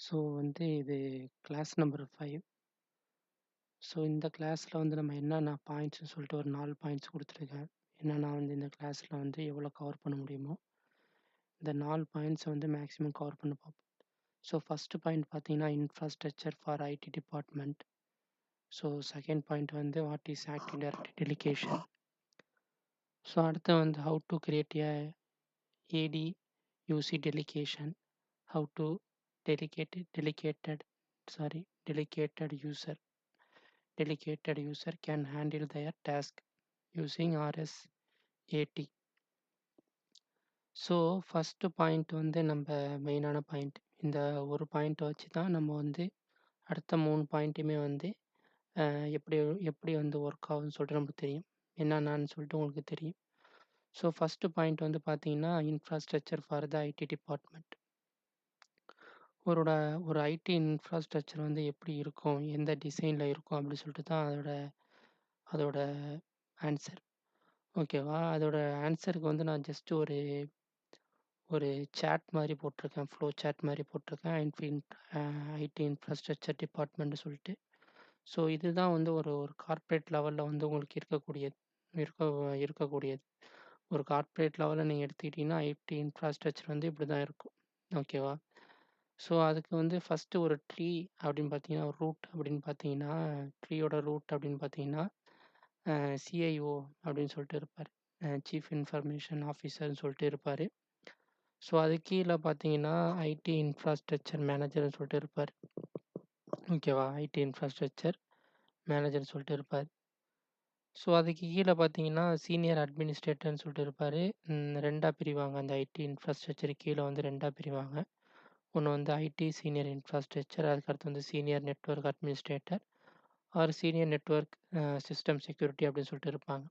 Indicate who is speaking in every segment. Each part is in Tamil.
Speaker 1: ஸோ இது கிளாஸ் நம்பர் 5. ஸோ இந்த கிளாஸில் நம்ம என்னென்ன பாயிண்ட்ஸ்னு சொல்லிட்டு ஒரு 4 பாயிண்ட்ஸ் கொடுத்துருக்கேன். என்னென்னா இந்த கிளாஸில் எவ்வளோ கவர் பண்ண முடியுமோ இந்த 4 பாயிண்ட்ஸை மேக்ஸிமம் கவர் பண்ண பார்ப்போம். ஸோ ஃபஸ்ட்டு பாயிண்ட் பார்த்தீங்கன்னா infrastructure for IT department. So second point what is active directory delegation. So அடுத்து how to create a AD UC delegation. How to delegated user can handle their task using RSAT. So first point நம்ம மெயினான பாயிண்ட். இந்த ஒரு பாயிண்ட்டை வச்சு தான் நம்ம அடுத்த 3 பாயிண்ட்டுமே எப்படி எப்படி ஒர்க் ஆகுதுன்னு சொல்லிட்டு நமக்கு தெரியும். என்னென்னு சொல்லிட்டு உங்களுக்கு தெரியும். ஸோ ஃபஸ்ட்டு பாயிண்ட் பார்த்தீங்கன்னா infrastructure for the IT department. ஒரு ஐடி இன்ஃப்ராஸ்ட்ரக்சர் எப்படி இருக்கும், எந்த டிசைனில் இருக்கும் அப்படின்னு சொல்லிட்டு தான் அதோட ஆன்சர். ஓகேவா? அதோட ஆன்சருக்கு நான் ஜஸ்ட் ஒரு சேட் மாதிரி போட்டிருக்கேன், ஃப்ளோ சேட் மாதிரி போட்டிருக்கேன். ஐடி இன்ஃப்ராஸ்ட்ரக்சர் டிபார்ட்மெண்ட்டு சொல்லிட்டு. ஸோ இதுதான் ஒரு கார்ப்பரேட் லெவலில் உங்களுக்கு இருக்கக்கூடியது. ஒரு கார்ப்பரேட் லெவலில் நீங்கள் எடுத்துக்கிட்டிங்கன்னா ஐடி இன்ஃப்ராஸ்ட்ரக்சர் இப்படி தான் இருக்கும். ஓகேவா? ஸோ அதுக்கு ஃபஸ்ட்டு ஒரு ட்ரீ அப்படின்னு பார்த்தீங்கன்னா, ஒரு ரூட் அப்படின்னு பார்த்தீங்கன்னா, ட்ரீயோட ரூட் அப்படின்னு பார்த்தீங்கன்னா சிஐஓ அப்படின்னு சொல்லிட்டு இருப்பார். சீஃப் இன்ஃபர்மேஷன் ஆஃபீஸர்னு சொல்லிட்டு இருப்பார். ஸோ அது கீழே பார்த்தீங்கன்னா ஐடி இன்ஃப்ராஸ்ட்ரக்சர் மேனேஜர்னு சொல்லிட்டு இருப்பார். ஓகேவா? ஐடி இன்ஃப்ராஸ்ட்ரக்சர் மேனேஜர்னு சொல்லிட்டு இருப்பார். ஸோ அதுக்கு கீழே பார்த்தீங்கன்னா சீனியர் அட்மினிஸ்ட்ரேட்டர்னு சொல்லிட்டு இருப்பார். 2ஆக பிரிவாங்க. அந்த ஐடி இன்ஃப்ராஸ்ட்ரக்சர் கீழே 2ஆக பிரிவாங்க. ஒன்று ஐடி சீனியர் இன்ஃப்ராஸ்ட்ரக்சர், அதுக்கடுத்து senior network administrator or senior network system security அப்படின்னு சொல்லிட்டு இருப்பாங்க.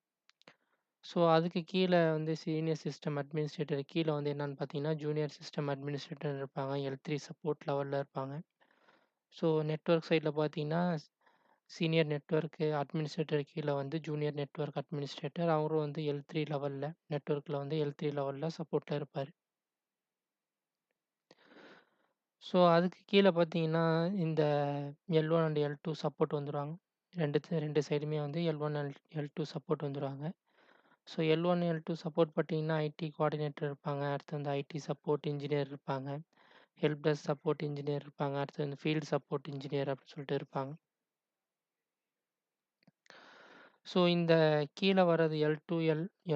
Speaker 1: ஸோ அதுக்கு கீழே சீனியர் சிஸ்டம் அட்மினிஸ்ட்ரேட்டர் கீழே என்னென்னு பார்த்தீங்கன்னா ஜூனியர் சிஸ்டம் அட்மினிஸ்ட்ரேட்டர் இருப்பாங்க. L3 சப்போர்ட் லெவலில் இருப்பாங்க. ஸோ நெட்வொர்க் சைடில் பார்த்தீங்கன்னா சீனியர் நெட்வொர்க் அட்மினிஸ்ட்ரேட்டர் கீழே ஜூனியர் நெட்வொர்க் அட்மினிஸ்ட்ரேட்டர், அவரும் L3 லெவலில் நெட்வொர்க்கில் L3 லெவலில் சப்போர்ட்டில் இருப்பார். ஸோ அதுக்கு கீழே பார்த்தீங்கன்னா இந்த L1 அண்ட் L2 சப்போர்ட் வந்துடுவாங்க. ரெண்டு சைடுமே L1 அண்ட் L2 சப்போர்ட் வந்துடுவாங்க. ஸோ L1 L2 சப்போர்ட் பார்த்தீங்கன்னா ஐடி கோஆர்டினேட்டர் இருப்பாங்க. அடுத்து ஐடி சப்போர்ட் இன்ஜினியர் இருப்பாங்க. ஹெல்ப் டெஸ்க் சப்போர்ட் இன்ஜினியர் இருப்பாங்க. அடுத்து ஃபீல்டு சப்போர்ட் இன்ஜினியர் அப்படின்னு சொல்லிட்டு இருப்பாங்க. ஸோ இந்த கீழே வர்றது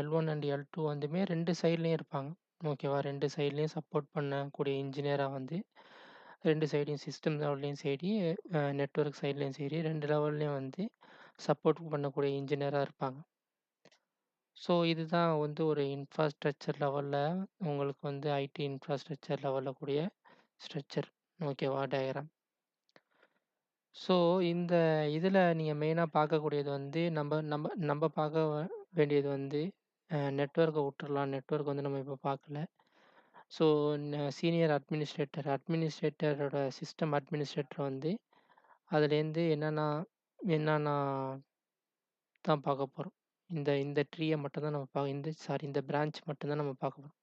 Speaker 1: L1 அண்ட் L2 ரெண்டு சைட்லேயும் இருப்பாங்க. ஓகேவா? ரெண்டு சைட்லேயும் சப்போர்ட் பண்ணக்கூடிய இன்ஜினியராக ரெண்டு சைடையும் சிஸ்டம் லெவல்லையும் சரி, நெட்வொர்க் சைட்லேயும் சரி, ரெண்டு லெவல்லையும் சப்போர்ட் பண்ணக்கூடிய இன்ஜினியராக இருப்பாங்க. ஸோ இதுதான் ஒரு இன்ஃப்ராஸ்ட்ரக்சர் லெவலில் உங்களுக்கு ஐடி இன்ஃப்ராஸ்ட்ரக்சர் லெவலில் கூடிய ஸ்ட்ரக்சர். ஓகேவா? டயக்ராம். ஸோ இந்த இதில் நீங்கள் மெயினாக பார்க்கக்கூடியது நம்ம நம்ம நம்ம பார்க்க வேண்டியது நெட்வொர்க்கை விட்டுறலாம். நெட்வொர்க் நம்ம இப்போ பார்க்கல. ஸோ சீனியர் அட்மினிஸ்ட்ரேட்டரோட சிஸ்டம் அட்மினிஸ்ட்ரேட்டர் அதுலேருந்து என்னென்னா தான் பார்க்க போகிறோம். இந்த ட்ரீயை மட்டும் தான் நம்ம இந்த பிரான்ச் மட்டும்தான் நம்ம பார்க்க போகிறோம்.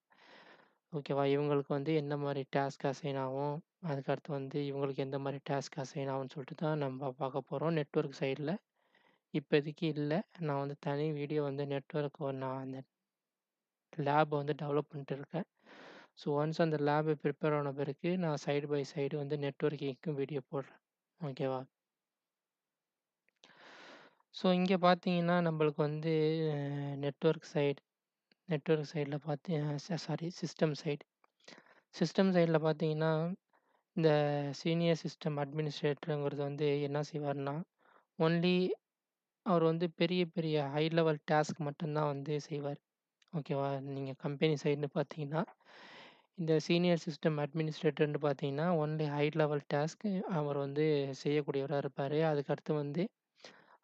Speaker 1: ஓகேவா? இவங்களுக்கு என்ன மாதிரி டாஸ்க் அசைன் ஆகும், அதுக்கடுத்து இவங்களுக்கு எந்த மாதிரி டாஸ்க் அசைன் ஆகும்னு சொல்லிட்டு தான் நம்ம பார்க்க போகிறோம். நெட்வொர்க் சைடில் இப்போதைக்கு இல்லை. நான் தனி வீடியோ நெட்வொர்க் நான் அந்த லேபை டெவலப் பண்ணிட்டு இருக்கேன். ஸோ ஒன்ஸ் அந்த லேபை ப்ரிப்பேர் ஆன பிறகு நான் சைடு பை சைடு நெட்வொர்க்கிங்க்கும் வீடியோ போடுறேன். ஓகேவா? ஸோ இங்கே பார்த்தீங்கன்னா நம்மளுக்கு நெட்வொர்க் சைடில் சிஸ்டம் சைடில் பார்த்தீங்கன்னா இந்த சீனியர் சிஸ்டம் அட்மினிஸ்ட்ரேட்டருங்கிறது என்ன செய்வார்னா ஒன்லி அவர் பெரிய பெரிய ஹை லெவல் டாஸ்க் மட்டும்தான் செய்வார். ஓகேவா? நீங்கள் கம்பெனி சைடுன்னு பார்த்தீங்கன்னா இந்த சீனியர் சிஸ்டம் அட்மினிஸ்ட்ரேட்டர்னு பார்த்தீங்கன்னா ஒன்லி ஹை லெவல் டாஸ்க் அவர் செய்யக்கூடியவராக இருப்பார். அதுக்கடுத்து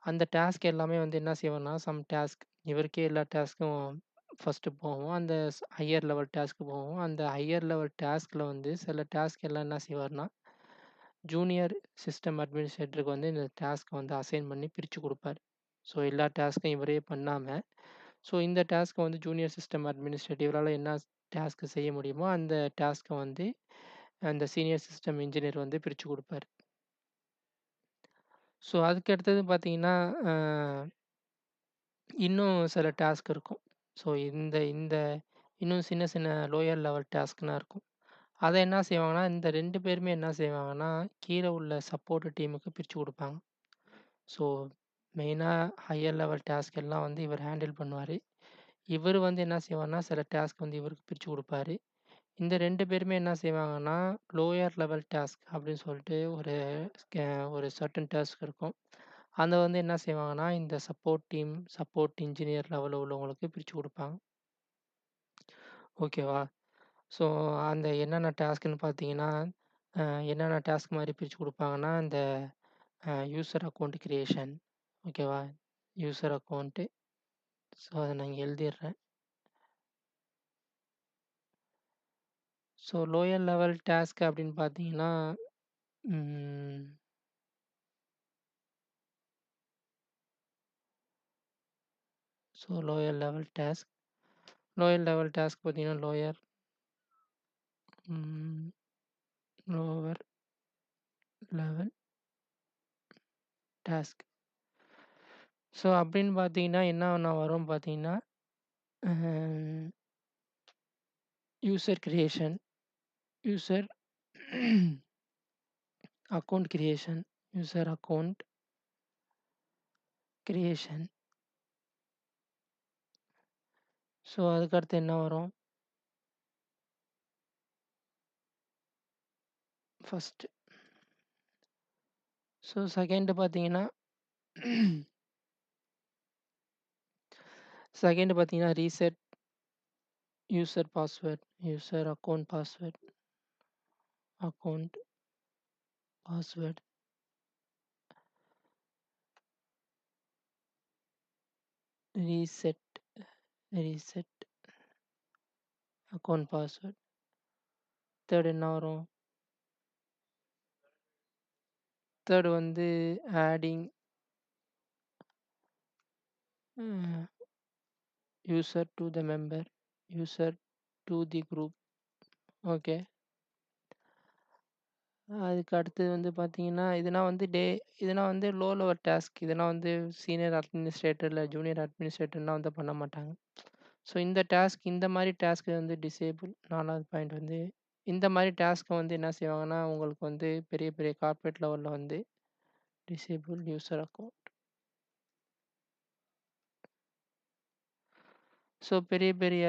Speaker 1: அந்த டாஸ்க் எல்லாமே என்ன செய்வார்னா சம் டாஸ்க் இவருக்கே எல்லா டாஸ்க்கும் ஃபஸ்ட்டு போகும். அந்த ஹையர் லெவல் டாஸ்க்கு போகும். அந்த ஹையர் லெவல் டாஸ்கில் சில டாஸ்க் எல்லாம் என்ன செய்வார்னா ஜூனியர் சிஸ்டம் அட்மினிஸ்ட்ரேட்டருக்கு இந்த டாஸ்க்கை அசைன் பண்ணி பிரித்து கொடுப்பார். ஸோ எல்லா டாஸ்க்கும் இவரே பண்ணாமல் ஸோ இந்த டாஸ்க்கை ஜூனியர் சிஸ்டம் அட்மினிஸ்ட்ரேட்டிவரால் என்ன டாஸ்க்கு செய்ய முடியுமோ அந்த டாஸ்க்கை அந்த சீனியர் சிஸ்டம் இன்ஜினியர் வந்து பிரிச்சு குடுப்பாரு. ஸோ அதுக்கு அடுத்தது பார்த்தீங்கன்னா, அ இன்னும் சில டாஸ்க் இருக்கும். ஸோ இந்த இந்த இன்னும் சின்ன சின்ன லோயர் லெவல் டாஸ்க்லாம் இருக்கும். அத என்ன செய்வாங்கன்னா, இந்த 2 பேருமே என்ன செய்வாங்கன்னா, கீழ உள்ள சப்போர்ட் டீமுக்கு பிரிச்சு குடுப்பாங்க. ஸோ மெயினா ஹையர் லெவல் டாஸ்க் எல்லாம் வந்து இவர் ஹேண்டில் பண்ணுவாரு. இவரு வந்து என்ன செய்வார்ன்னா, சில டாஸ்க் வந்து இவருக்கு பிரிச்சு குடுப்பாரு. இந்த 2 பேருமே என்ன செய்வாங்கன்னா, லோயர் லெவல் டாஸ்க் அப்படின்னு சொல்லிட்டு ஒரு சர்டன் டாஸ்க் இருக்கும். அத வந்து என்ன செய்வாங்கன்னா, இந்த சப்போர்ட் இன்ஜினியர் லெவல்ல உள்ளவங்களுக்கு பிரிச்சு குடுப்பாங்க. ஓகேவா? ஸோ அந்த என்னென்ன டாஸ்க்ன்னு பார்த்தீங்கன்னா, அ என்னென்ன டாஸ்க் மாரி பிரிச்சு குடுப்பாங்கன்னா, இந்த யூசர் அக்கவுண்ட் கிரியேஷன் ஓகேவா? யூசர் அக்கவுண்ட் ஸோ அத நான் இங்க எழுதிர்றேன். ஸோ லோயர் லெவல் டாஸ்க் அப்படின்னு பார்த்தீங்கன்னா, ம் ஸோ லோயர் லெவல் டாஸ்க் பார்த்தீங்கன்னா, ம் லோவர் லெவல் டாஸ்க். ஸோ அப்படின்னு பார்த்தீங்கன்னா, என்ன வரும் பார்த்தீங்கன்னா, அ user creation, user account creation, user account creation. So அதுக்கடுத்து என்ன வரும்? ஃபர்ஸ்ட். ஸோ செகண்ட் பார்த்தீங்கன்னா, reset user password, user account password, reset reset account password. Third என்ன வரும்? தேர்ட் வந்து adding user to the member, user to the group. Okay. அதுக்கு அடுத்தது வந்து பார்த்தீங்கன்னா, இதெல்லாம் வந்து லோ லெவல் டாஸ்க். இதெல்லாம் வந்து சீனியர் அட்மினிஸ்ட்ரேட்டர் இல்ல ஜூனியர் அட்மினிஸ்ட்ரேட்டர்லாம் வந்து பண்ண மாட்டாங்க. ஸோ இந்த மாரி டாஸ்க் வந்து டிசேபிள். 4வது பாயிண்ட் வந்து இந்த மாரி டாஸ்க்க வந்து என்ன செய்வாங்கன்னா, உங்களுக்கு வந்து பெரிய பெரிய கார்ப்பரேட் லெவல்ல வந்து டிசேபிள் யூசர் அக்கவுண்ட். ஸோ பெரிய பெரிய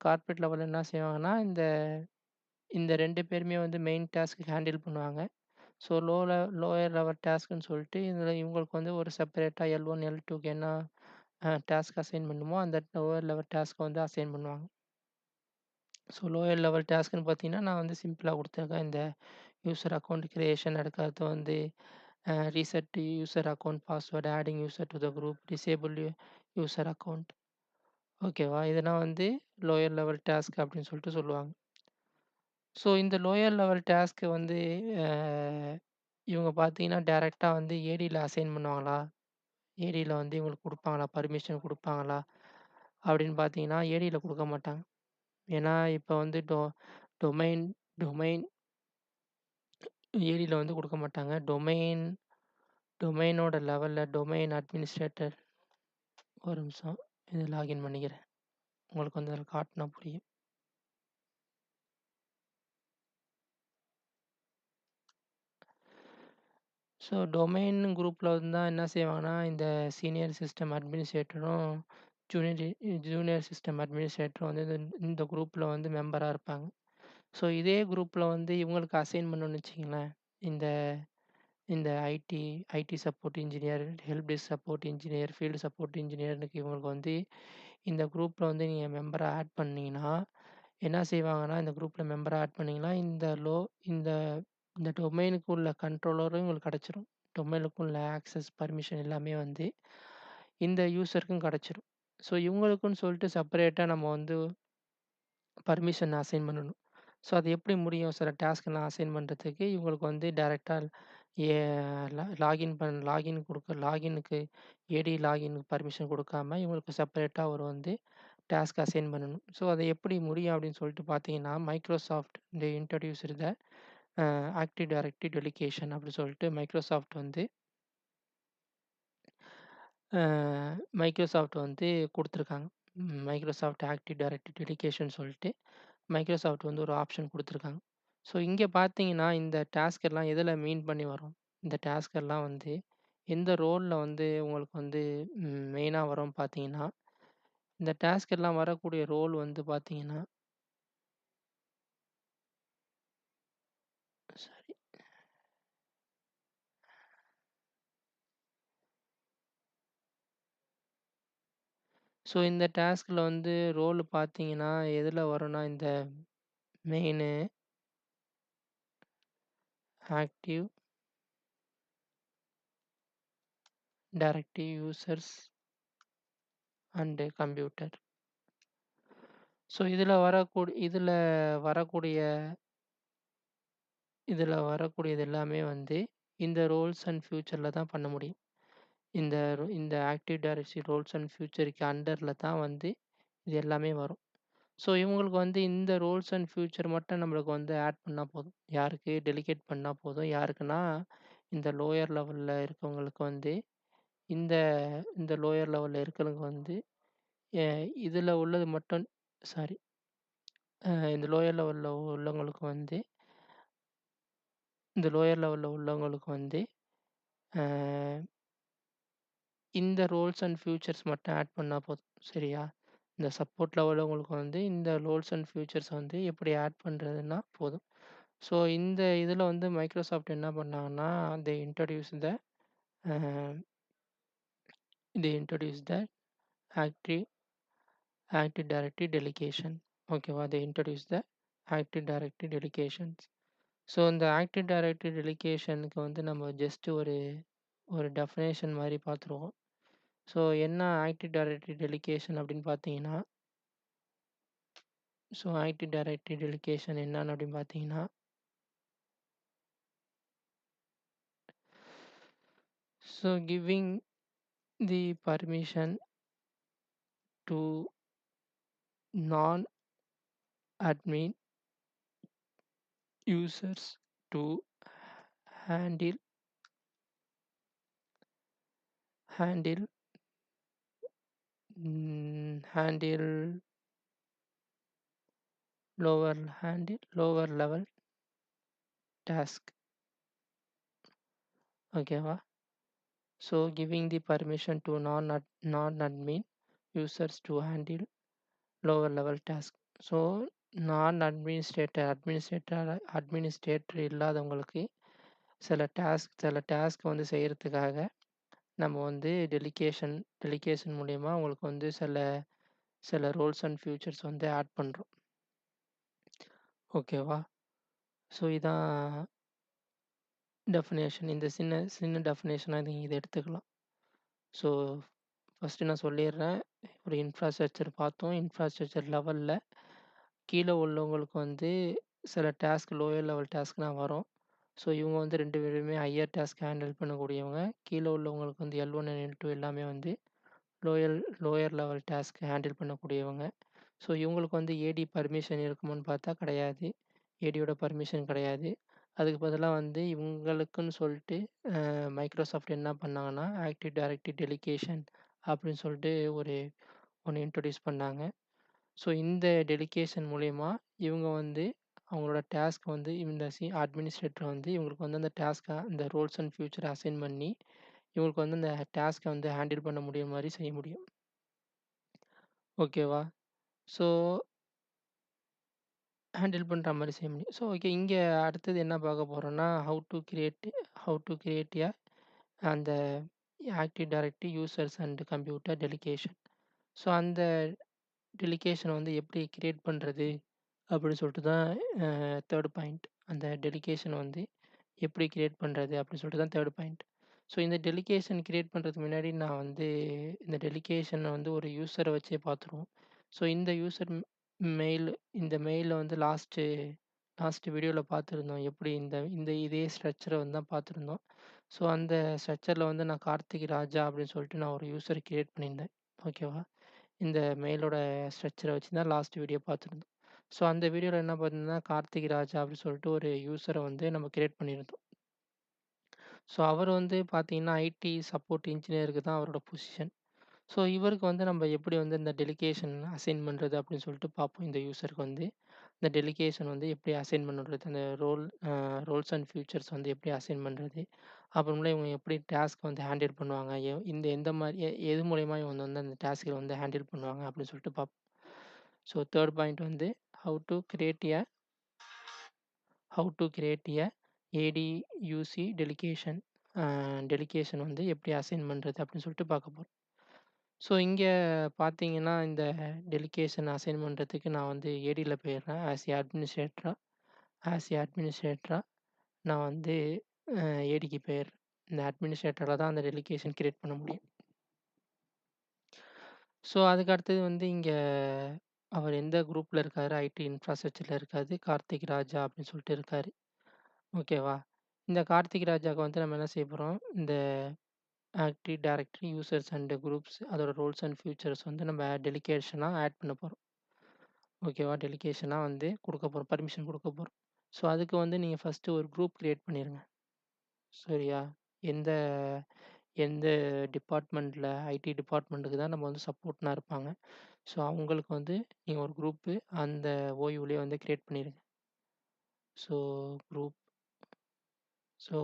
Speaker 1: கார்ப்பரேட் லெவல்ல என்ன செய்வாங்கன்னா, இந்த இந்த 2 பேருமே வந்து மெயின் டாஸ்க் ஹேண்டில் பண்ணுவாங்க. ஸோ லோயர் லெவல் டாஸ்க்ன்னு சொல்லிட்டு இதில இவங்களுக்கு வந்து ஒரு செப்பரேட்டா L1, L2க்கு என்ன டாஸ்க் அசைன் பண்ணுமோ, அந்த லோயர் லெவல் டாஸ்க்க வந்து அசைன் பண்ணுவாங்க. ஸோ லோயர் லெவல் டாஸ்க்ன்னு பார்த்தீங்கன்னா, நான் வந்து சிம்பிளா குடுத்துருக்கேன். இந்த யூசர் அக்கவுண்ட் கிரியேஷன், அதுக்கடுத்து வந்து reset user account password, adding user to the group, disable user account. ஓகேவா? இதெல்லாம் வந்து லோயர் லெவல் டாஸ்க் அப்படின்னு சொல்லிட்டு சொல்லுவாங்க. ஸோ இந்த லோயர் லெவல் டாஸ்க் வந்து அ இவங்க பார்த்தீங்கன்னா, டைரக்ட்டா வந்து ஏடில அசைன் பண்ணுவாங்களா? ஏடில வந்து இவங்களுக்கு குடுப்பாங்களா? பர்மிஷன் குடுப்பாங்களா? அப்படின்னு பார்த்தீங்கன்னா, ஏடில குடுக்க மாட்டாங்க. ஏன்னா, இப்ப வந்து டொமைன் டொமைன் ஏடில வந்து குடுக்க மாட்டாங்க. டொமைனோட லெவல்ல டொமைன் அட்மினிஸ்ட்ரேட்டர் ஒரு நிமிஷம். இத லாகின் பண்ணிக்கிறேன். உங்களுக்கு வந்து அதில காட்டுனா புரியும். ஸோ டொமைன் குரூப்ல இருந்தா என்ன செய்வாங்கன்னா, இந்த சீனியர் சிஸ்டம் அட்மினிஸ்ட்ரேட்டரும், ஜூனியர் சிஸ்டம் அட்மினிஸ்ட்ரேட்டரும் வந்து இந்த குரூப்ல வந்து மெம்பரா இருப்பாங்க. ஸோ இதே குரூப்ல வந்து இவங்களுக்கு அசைன் பண்ணோம்னு வச்சுக்கங்களேன், இந்த இந்த IT support engineer, help desk support engineer, field support இன்ஜினியர்னுக்கு இவங்களுக்கு வந்து இந்த குரூப்ல வந்து நீங்க மெம்பரா ஆட் பண்ணீங்கன்னா, என்ன செய்வாங்கன்னா, இந்த குரூப்ல மெம்பரா ஆட் பண்ணீங்கன்னா, இந்த இந்த டொமைனுக்கு உள்ள கண்ட்ரோலரும் உங்களுக்கு கிடைச்சிரும். டொமைனுக்கு உள்ள ஆக்சஸ், பர்மிஷன் எல்லாமே வந்து இந்த யூசருக்கும் கிடைச்சிரும். ஸோ இவங்களுக்குன்னு சொல்லிட்டு செப்பரேட்டா நம்ம வந்து பர்மிஷன் அசைன் பண்ணணும். ஸோ அது எப்படி முடியும்? சில டாஸ்க்லாம் அசைன் பண்றதுக்கு இவங்களுக்கு வந்து டைரக்ட்டா ஏ லாகினுக்கு ஏடி லாகின் பர்மிஷன் குடுக்காம இவங்களுக்கு செப்பரேட்டா ஒரு வந்து டாஸ்க் அசைன் பண்ணணும். ஸோ அது எப்படி முடியும் அப்படின்னு சொல்லிட்டு பார்த்தீங்கன்னா, Microsoft they introduced the active directory delegation அப்படின்னு சொல்லிட்டு அ மைக்ரோசாஃப்ட் வந்து குடுத்துருக்காங்க. மைக்ரோசாஃப்ட் ஆக்டிவ் டைரக்டரி டெடிகேஷன் சொல்லிட்டு மைக்ரோசாஃப்ட் வந்து ஒரு ஆப்ஷன் குடுத்துருக்காங்க. ஸோ இங்க பார்த்தீங்கன்னா, இந்த டாஸ்க் எல்லாம் எதுல மீன் பண்ணி வரும்? இந்த டாஸ்க் எல்லாம் வந்து எந்த ரோல்ல வந்து உங்களுக்கு வந்து மெயினா வரும் பார்த்தீங்கன்னா, இந்த டாஸ்க் எல்லாம் வரக்கூடிய ரோல் வந்து பார்த்தீங்கன்னா சரி. ஸோ இந்த டாஸ்க்ல வந்து ரோல் பார்த்தீங்கன்னா, எதுல வரும்னா, இந்த main, active directory users and computer. So வரக்கூடிய வரக்கூடியது எல்லாமே வந்து இந்த ரோல்ஸ் அண்ட் ஃபியூச்சர்ல தான் பண்ண முடியும். இந்த ஆக்டிவ் டைரக்டரி ரோல்ஸ் அண்ட் ஃபியூச்சருக்கு அண்டர்ல தான் வந்து இது எல்லாமே வரும். ஸோ இவங்களுக்கு வந்து இந்த ரோல்ஸ் அண்ட் ஃபியூச்சர் மட்டும் நம்மளுக்கு வந்து ஆட் பண்ணா போதும். யாருக்கு டெலிகேட் பண்ணா போதும். யாருக்குன்னா, இந்த லோயர் லெவல்ல இருக்கவங்களுக்கு வந்து இந்த இந்த லோயர் லெவல்ல இருக்கிறவங்க வந்து எ இதுல உள்ளது மட்டும் சாரி இந்த லோயர் லெவல்ல உள்ளவங்களுக்கு வந்து இந்த லோயர் லெவல்ல உள்ளவங்களுக்கு வந்து அ இந்த ரோல்ஸ் அண்ட் ஃபியூச்சர்ஸ் மட்டும் ஆட் பண்ணா போதும். சரியா? இந்த சப்போர்ட் லெவல்ல உங்களுக்கு வந்து இந்த ரோல்ஸ் அண்ட் ஃபியூச்சர்ஸ் வந்து எப்படி ஆட் பண்றதுன்னா போதும். ஸோ இந்த இதில வந்து மைக்ரோசாஃப்ட் என்ன பண்ணாங்கன்னா, they introduce the uh they introduce the active active directory delegation. ஓகேவா? They introduce the active directory delegations. So இந்த ஆக்டிவ் டைரக்டரி டெலிகேஷனுக்கு வந்து நம்ம ஜஸ்ட் ஒரு ஒரு டெஃபினேஷன் மாரி பார்த்துருவோம். ஸோ என்ன ஆக்டிவ் டைரக்டரி டெலிகேஷன் அப்படின்னு பார்த்தீங்கன்னா, ஸோ ஆக்டிவ் டைரக்டரி டெலிகேஷன் என்னன்னு அப்படின்னு பார்த்தீங்கன்னா, so giving the permission to non-admin users to handle handle handle lower level task. ஓகேவா? So giving the permission to non-admin users to handle lower level task. So administrator இல்லாதவங்களுக்கு சில டாஸ்க் வந்து செய்யறதுக்காக நம்ம வந்து டெலிகேஷன் மூலியமா உங்களுக்கு வந்து சில ரோல்ஸ் அண்ட் ஃபியூச்சர்ஸ் வந்து ஆட் பண்றோம். ஓகேவா? ஸோ இதான் டெஃபினேஷன். இந்த சின்ன சின்ன டெஃபினேஷனா இத எடுத்துக்கலாம். ஸோ ஃபர்ஸ்ட்டு நான் சொல்லிர்றேன். ஒரு இன்ஃப்ராஸ்ட்ரக்சர் பார்த்தோம். இன்ஃப்ராஸ்ட்ரக்சர் லெவல்ல கீழ உள்ளவங்களுக்கு வந்து சில டாஸ்க் லோயர் லெவல் டாஸ்க்லாம் வரும். ஸோ இவங்க வந்து 2 பேருமே ஹையர் டாஸ்க் ஹேண்டில் பண்ணக்கூடியவங்க. கீழ உள்ளவங்களுக்கு வந்து L1 அண்ட் L2 எல்லாமே வந்து lower lower level task handle பண்ணக்கூடியவங்க. ஸோ இவங்களுக்கு வந்து ஏடி பர்மிஷன் இருக்குமான்னு பார்த்தா கிடையாது. ஏடியோட பர்மிஷன் கிடையாது. அதுக்கு பதிலா வந்து இவங்களுக்குன்னு சொல்லிட்டு மைக்ரோசாஃப்ட் என்ன பண்ணாங்கன்னா, ஆக்டிவ் டைரக்டரி டெலிகேஷன் அப்படின்னு சொல்லிட்டு ஒண்ணு இன்ட்ரோடியூஸ் பண்ணாங்க. ஸோ இந்த டெலிகேஷன் மூலியமா இவங்க வந்து அவங்களோட டாஸ்க் வந்து இந்த அட்மினிஸ்ட்ரேட்டர் வந்து இவங்களுக்கு வந்து அந்த இந்த ரோல்ஸ் அண்ட் ஃபியூச்சர் அசைன் பண்ணி, இவங்களுக்கு வந்து அந்த டாஸ்க்க வந்து ஹேண்டில் பண்ண முடியும் மாரி செய்ய முடியும். ஓகேவா? ஸோ ஹேண்டில் பண்ற மாரி செய்ய முடியும். ஸோ ஓகே இங்க அடுத்தது என்ன பார்க்க போறோம்னா, ஹவ் டூ கிரியேட் அந்த active directory users and computer delegation. So அந்த டெலிகேஷன வந்து எப்படி கிரியேட் பண்றது? அப்படின்னு சொல்லிட்டு தான் 3 பாயிண்ட். அந்த டெலிகேஷன் வந்து எப்படி கிரியேட் பண்றது? அப்படின்னு சொல்லிட்டு தான் 3 பாயிண்ட். ஸோ இந்த டெலிகேஷன் கிரியேட் பண்றதுக்கு முன்னாடி நான் வந்து இந்த டெலிகேஷன வந்து ஒரு யூசர வச்சே பார்த்துருவோம். ஸோ இந்த யூசர் மெயில் இந்த மெயில்ல வந்து லாஸ்ட் வீடியோல பார்த்துருந்தோம். எப்படி இந்த இந்த இதே ஸ்ட்ரக்சர வந்து தான் பார்த்துருந்தோம். ஸோ அந்த ஸ்ட்ரக்சர்ல வந்து நான் கார்த்திக் ராஜா அப்படின்னு சொல்லிட்டு நான் ஒரு யூசர் கிரியேட் பண்ணியிருந்தேன். ஓகேவா? இந்த மெயிலோட ஸ்ட்ரக்சரை வச்சு தான் லாஸ்ட் வீடியோ பார்த்துருந்தோம். ஸோ அந்த வீடியோவில் என்ன பார்த்தீங்கன்னா, கார்த்திக் ராஜா அப்படின்னு சொல்லிட்டு ஒரு யூசரை வந்து நம்ம கிரியேட் பண்ணியிருந்தோம். ஸோ அவர் வந்து பார்த்தீங்கன்னா, ஐடி சப்போர்ட் இன்ஜினியருக்கு தான் அவரோட பொசிஷன். ஸோ இவருக்கு வந்து நம்ம எப்படி வந்து இந்த டெலிகேஷன் அசைன் பண்ணுறது அப்படின்னு சொல்லிட்டு பார்ப்போம். இந்த யூசருக்கு வந்து இந்த டெலிகேஷன் வந்து எப்படி அசைன் பண்ணுறது, அந்த ரோல்ஸ் அண்ட் ஃபியூச்சர்ஸ் வந்து எப்படி அசைன் பண்ணுறது, அப்புறமேல இவங்க எப்படி டாஸ்க் வந்து ஹேண்டில் பண்ணுவாங்க, இந்த எந்த மாதிரி எது மூலயமா இவங்க வந்து அந்த டாஸ்க்கை வந்து ஹேண்டில் பண்ணுவாங்க அப்படின்னு சொல்லிட்டு பார்ப்போம். ஸோ தேர்ட் பாயிண்ட் வந்து how to create a how to create a ADUC delegation வந்து எப்படி அசைன் பண்ணுறது அப்படின்னு சொல்லிட்டு பார்க்க போகிறோம். ஸோ இங்கே பார்த்தீங்கன்னா, இந்த டெலிகேஷன் அசைன் பண்ணுறதுக்கு நான் வந்து ஏடியில் போயிடுறேன். ஆஸ் ஏ அட்மினிஸ்ட்ரேட்டரா நான் வந்து ஏடிக்கு போயிடுறேன். இந்த அட்மினிஸ்ட்ரேட்டரால தான் அந்த டெலிகேஷன் கிரியேட் பண்ண முடியும். ஸோ அதுக்கு அடுத்தது வந்து இங்கே அவர் எந்த குரூப்பில் இருக்காரு, ஐடி இன்ஃப்ராஸ்ட்ரக்சரில் இருக்காரு, கார்த்திக் ராஜா அப்படின்னு சொல்லிட்டு இருக்காரு. ஓகேவா? இந்த கார்த்திக் ராஜாவுக்கு வந்து நம்ம என்ன செய்ய போகிறோம், இந்த active directory users and groups அதோட ரோல்ஸ் அண்ட் ஃபியூச்சர்ஸ் வந்து நம்ம டெலிகேஷனாக ஆட் பண்ண போகிறோம். ஓகேவா? டெலிகேஷனாக வந்து கொடுக்க போகிறோம், பர்மிஷன் கொடுக்க போகிறோம். ஸோ அதுக்கு வந்து நீங்கள் ஃபஸ்ட்டு ஒரு குரூப் கிரியேட் பண்ணிடுங்க. சரியா? எந்த எந்த டிபார்ட்மெண்ட்டில் ஐடி டிபார்ட்மெண்ட்டுக்கு தான் நம்ம வந்து சப்போர்ட்னா இருப்பாங்க. ஸோ அவங்களுக்கு வந்து நீங்கள் ஒரு குரூப்பு அந்த ஓயூவிலே வந்து கிரியேட் பண்ணிடுங்க. ஸோ குரூப்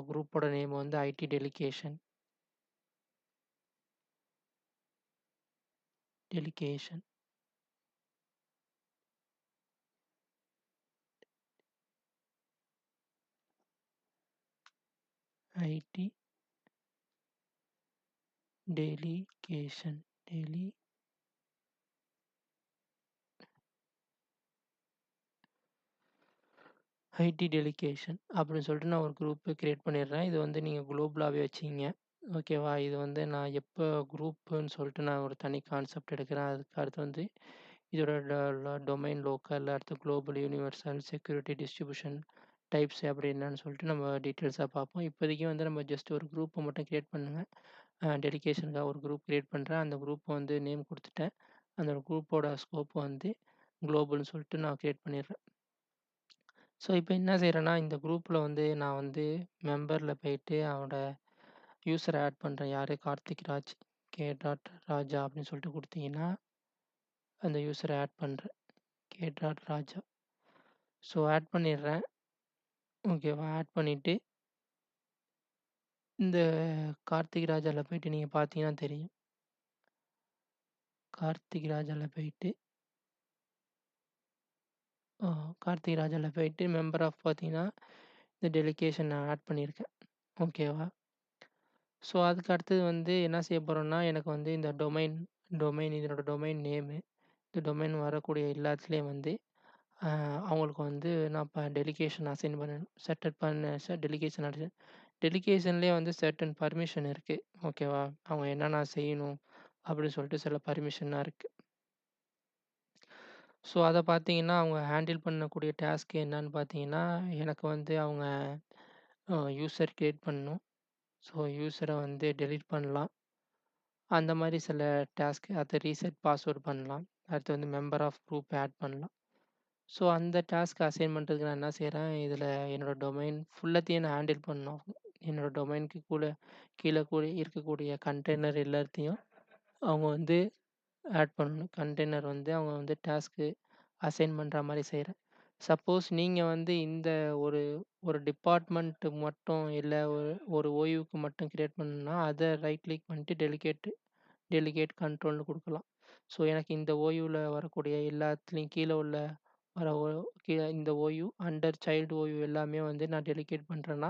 Speaker 1: குரூப்போட நேம் வந்து IT delegation IT delegation IT delegation அப்படின்னு சொல்லிட்டு நான் ஒரு குரூப்பு கிரியேட் பண்ணிடுறேன். இது வந்து நீங்கள் குளோபலாகவே வச்சுக்கிங்க. ஓகேவா? இது வந்து நான் எப்போ குரூப்புன்னு சொல்லிட்டு நான் ஒரு தனி கான்செப்ட் எடுக்கிறேன். அதுக்கு அடுத்து வந்து இதோட டொமைன் லோக்கல், அடுத்து global, universal, security, distribution, types அப்படி என்னன்னு சொல்லிட்டு நம்ம டீட்டெயில்ஸாக பார்ப்போம். இப்போதைக்கு வந்து நம்ம ஜஸ்ட் ஒரு குரூப்பை மட்டும் கிரியேட் பண்ணுங்க. டெடிகேஷனுக்காக ஒரு குரூப் கிரியேட் பண்ணுறேன். அந்த குரூப்பை வந்து நேம் கொடுத்துட்டேன். அந்த குரூப்போட ஸ்கோப் வந்து குளோபல்னு சொல்லிட்டு நான் கிரியேட் பண்ணிடுறேன். ஸோ இப்போ என்ன செய்கிறேன்னா, இந்த குரூப்பில் வந்து நான் வந்து மெம்பரில் போயிட்டு அவனோட யூசரை ஆட் பண்ணுறேன். யார்? கார்த்திக் ராஜ் ராஜா அப்படின்னு சொல்லிட்டு கொடுத்தீங்கன்னா, அந்த யூசரை ஆட் பண்ணுறேன். ராஜா. ஸோ ஆட் பண்ணிடுறேன். ஓகேவா? ஆட் பண்ணிவிட்டு இந்த கார்த்திக் ராஜாவில் போயிட்டு நீங்கள் பார்த்தீங்கன்னா தெரியும். கார்த்திக் ராஜாவில் போயிட்டு கார்த்திக் ராஜாவில் போயிட்டு மெம்பர் ஆஃப் பார்த்தீங்கன்னா, இந்த டெலிகேஷன் நான் ஆட் பண்ணியிருக்கேன். ஓகேவா? ஸோ அதுக்கு அடுத்தது வந்து என்ன செய்ய போகிறோம்னா, எனக்கு வந்து இந்த டொமைன் இதனோட டொமைன் நேமு, இந்த டொமைன் வரக்கூடிய எல்லாத்துலேயும் வந்து அவங்களுக்கு வந்து நான் இப்போ டெலிகேஷன் அசைன் பண்ணணும். டெலிகேஷன்லேயே வந்து சர்டன் பர்மிஷன் இருக்குது. ஓகேவா? அவங்க என்னென்ன செய்யணும் அப்படின்னு சொல்லிட்டு சில பர்மிஷன்லாம் இருக்குது. ஸோ அதை பார்த்தீங்கன்னா, அவங்க ஹேண்டில் பண்ணக்கூடிய டாஸ்க் என்னன்னு பார்த்தீங்கன்னா, எனக்கு வந்து அவங்க யூசர் கிரியேட் பண்ணணும். ஸோ யூசரை வந்து டெலீட் பண்ணலாம். அந்த மாதிரி சில டாஸ்க், அடுத்து ரீசெட் பாஸ்வேர்ட் பண்ணலாம். அடுத்து வந்து மெம்பர் ஆஃப் குரூப் ஆட் பண்ணலாம். ஸோ அந்த டாஸ்க் அசைன் பண்ணுறதுக்கு நான் என்ன செய்கிறேன், இதில் என்னோடய டொமைன் ஃபுல்லத்தையும் நான் ஹேண்டில் பண்ணணும். என்னோடய டொமைனுக்கு கீழே இருக்கக்கூடிய கண்டெய்னர் எல்லாத்தையும் அவங்க வந்து ஆட் பண்ணணும். கண்டெய்னர் வந்து அவங்க வந்து டாஸ்க்கு அசைன் பண்ணுற மாதிரி செய்கிறேன். சப்போஸ் நீங்கள் வந்து இந்த ஒரு ஒரு டிபார்ட்மெண்ட்டுக்கு மட்டும் இல்லை ஒரு ஓய்வுக்கு மட்டும் கிரியேட் பண்ணணும்னா, அதை ரைட் கிளிக் பண்ணிட்டு டெலிகேட் கண்ட்ரோல்னு கொடுக்கலாம். ஸோ எனக்கு இந்த ஓயூவில் வரக்கூடிய எல்லாத்துலேயும் கீழே உள்ள வர கீழே இந்த ஓயூ அண்டர் சைல்டு ஓயூ எல்லாமே வந்து நான் டெலிகேட் பண்ணுறேன்னா,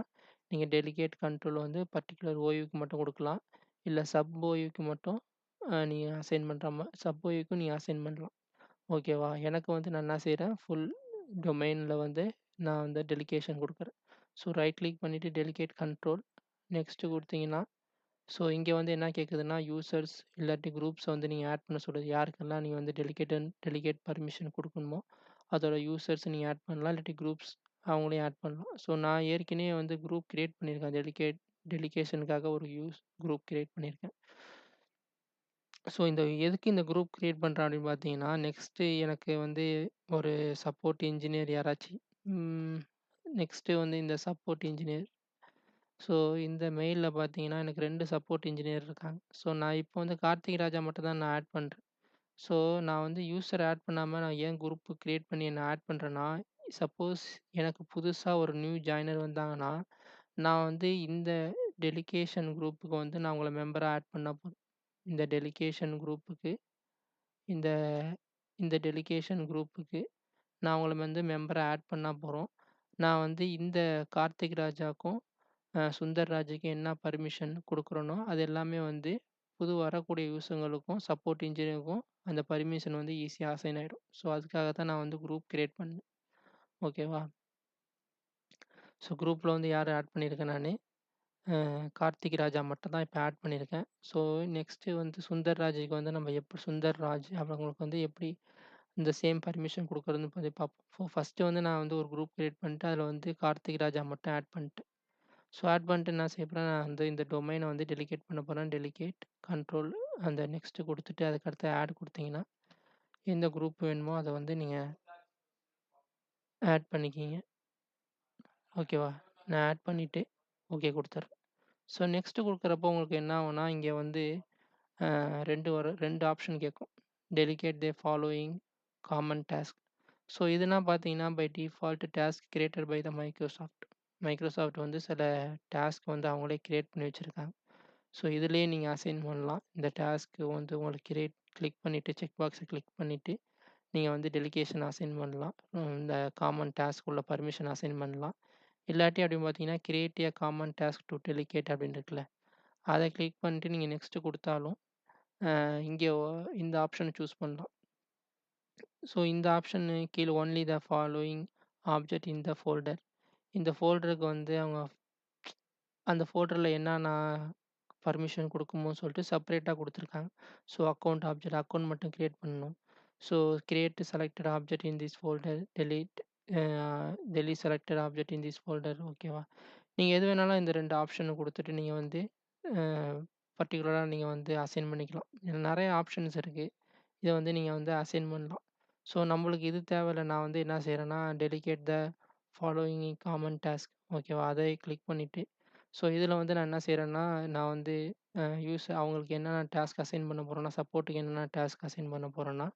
Speaker 1: நீங்கள் டெலிகேட் கண்ட்ரோல் வந்து பர்டிகுலர் ஓயூக்கு மட்டும் கொடுக்கலாம். இல்லை சப் ஓயூக்கு மட்டும் நீங்கள் அசைன் பண்ணுற சப் ஓயூக்கும் நீங்கள் அசைன் பண்ணலாம். ஓகேவா? எனக்கு வந்து நான் என்ன செய்கிறேன், ஃபுல் டொமைனில் வந்து நான் வந்து டெலிகேஷன் கொடுக்குறேன். ஸோ ரைட் கிளிக் பண்ணிவிட்டு டெலிகேட் கண்ட்ரோல் நெக்ஸ்ட்டு கொடுத்தீங்கன்னா, ஸோ இங்கே வந்து என்ன கேட்குதுன்னா, யூசர்ஸ் இல்லாட்டி குரூப்ஸை வந்து நீங்கள் ஆட் பண்ண சொல்லுது. யாருக்கெல்லாம் நீங்கள் வந்து டெலிகேட் பர்மிஷன் கொடுக்கணுமோ, அதோட யூசர்ஸ் நீங்கள் ஆட் பண்ணலாம். இல்லாட்டி குரூப்ஸ் அவங்களையும் ஆட் பண்ணலாம். ஸோ நான் ஏற்கனவே வந்து குரூப் கிரியேட் பண்ணியிருக்கேன். டெலிகேஷனுக்காக ஒரு குரூப் கிரியேட் பண்ணியிருக்கேன். ஸோ எதுக்கு இந்த குரூப் கிரியேட் பண்றேன் அப்படின்னு பார்த்தீங்கன்னா, நெக்ஸ்ட்டு எனக்கு வந்து ஒரு சப்போர்ட் இன்ஜினியர் யாராச்சு ம் நெக்ஸ்ட்டு வந்து இந்த சப்போர்ட் இன்ஜினியர். ஸோ இந்த மெயில்ல பார்த்தீங்கன்னா, எனக்கு 2 சப்போர்ட் இன்ஜினியர் இருக்காங்க. ஸோ நான் இப்போ வந்து கார்த்திக் ராஜா மட்டும் தான் நான் ஆட் பண்றேன். ஸோ நான் வந்து யூசர் ஆட் பண்ணாம நான் ஏன் குரூப் கிரியேட் பண்ணி என்ன ஆட் பண்றேன்னா, சப்போஸ் எனக்கு புதுசா ஒரு நியூ ஜாயினர் வந்தாங்கன்னா, நான் வந்து இந்த டெலிகேஷன் குரூப்புக்கு வந்து நான் உங்கள மெம்பரா ஆட் பண்ணா போதும். இந்த டெலிகேஷன் குரூப்புக்கு இந்த இந்த டெலிகேஷன் குரூப்புக்கு நான் உங்கள வந்து மெம்பரா ஆட் பண்ணா போறோம். நான் வந்து இந்த கார்த்திக் ராஜாக்கும், சுந்தர் ராஜுக்கும் என்ன பர்மிஷன் குடுக்குறேனோ, அது எல்லாமே வந்து புது வரக்கூடிய யூசர்களுக்கும், சப்போர்ட் இன்ஜினியருக்கும் அந்த பர்மிஷன் வந்து ஈஸியா அசைன் ஆயிடும். ஸோ அதுக்காக தான் நான் வந்து குரூப் கிரியேட் பண்ணேன். ஓகேவா? ஸோ குரூப்ல வந்து யார ஆட் பண்ணியிருக்கேன் நானு, கார்த்திக் ராஜா மட்டும் தான் இப்ப ஆட் பண்ணியிருக்கேன். ஸோ நெக்ஸ்ட்டு வந்து சுந்தர் ராஜுக்கு வந்து நம்ம எப்படி சுந்தர் ராஜ் அவங்களுக்கு வந்து எப்படி இந்த சேம் பர்மிஷன் குடுக்குறதுன்னு பத்தி பார்ப்போம். ஃபர்ஸ்ட்டு வந்து நான் வந்து ஒரு குரூப் கிரியேட் பண்ணிட்டு, அதில வந்து கார்த்திக் ராஜா மட்டும் ஆட் பண்ணிட்டேன். ஸோ ஆட் பண்ணிட்டு என்ன செய்ய போறேன், நான் வந்து இந்த டொமைன வந்து டெலிகேட் பண்ண போறேன். டெலிகேட் கண்ட்ரோல் அந்த நெக்ஸ்ட் குடுத்துட்டு, அதுக்கடுத்து ஆட் குடுத்தீங்கன்னா, எந்த குரூப் வேணுமோ அத வந்து நீங்க ஆட் பண்ணிக்கிங்க. ஓகேவா? நான் ஆட் பண்ணிட்டு, ஓகே குடுத்துர்றேன். ஸோ நெக்ஸ்ட் குடுக்குறப்போ உங்களுக்கு என்ன ஆகும்னா, இங்க வந்து 2 ஆப்ஷன் கேட்கும். Delegate the following common task. So இதுனா பார்த்தீங்கன்னா, by default task created by the Microsoft. Microsoft வந்து சில டாஸ்க் வந்து அவங்களே கிரியேட் பண்ணி வச்சிருக்காங்க. ஸோ இதிலேயே நீங்க அசைன் பண்ணலாம். இந்த டாஸ்க் வந்து உங்களுக்கு கிளிக் பண்ணிட்டு செக் பாக்ஸ கிளிக் பண்ணிட்டு, நீங்க வந்து டெலிகேஷன் அசைன் பண்ணலாம். இந்த காமன் டாஸ்க் உள்ள பர்மிஷன் அசைன் பண்ணலாம். இல்லாட்டி அப்படின்னு பார்த்தீங்கன்னா, create a common task to delegate அப்படின்னு இருக்குல்ல. அத கிளிக் பண்ணிட்டு நீங்க நெக்ஸ்ட் குடுத்தாலும், இங்க இந்த ஆப்ஷன சூஸ் பண்ணலாம். ஸோ இந்த ஆப்ஷன் கீழ only the following object in the folder. இந்த ஃபோல்டருக்கு வந்து அவங்க அந்த ஃபோல்டர்ல என்னென்ன பர்மிஷன் குடுக்கணும்னு சொல்லிட்டு செப்பரேட்டா குடுத்துருக்காங்க. ஸோ அக்கவுண்ட் மட்டும் கிரியேட் பண்ணணும். So create selected object in this folder, a delete selected object in this folder ஓகேவா? நீங்க எது வேணாலும் இந்த 2 ஆப்ஷன குடுத்துட்டு நீங்க வந்து அ பர்ட்டிகுலரா நீங்க வந்து அசைன் பண்ணிக்கலாம். இதுல நெறைய ஆப்ஷன்ஸ் இருக்கு. இத வந்து நீங்க வந்து அசைன் பண்ணலாம். ஸோ நம்மளுக்கு இது தேவையில்ல. நான் வந்து என்ன செய்றேன்னா, delegate the following common task ஓகேவா? அதை கிளிக் பண்ணிட்டு, ஸோ இதில வந்து நான் என்ன செய்றேன்னா, நான் வந்து அவங்களுக்கு என்னென்ன டாஸ்க் அசைன் பண்ண போறேன்னா, சப்போர்ட்டுக்கு என்னென்ன டாஸ்க் அசைன் பண்ண போறேன்னா,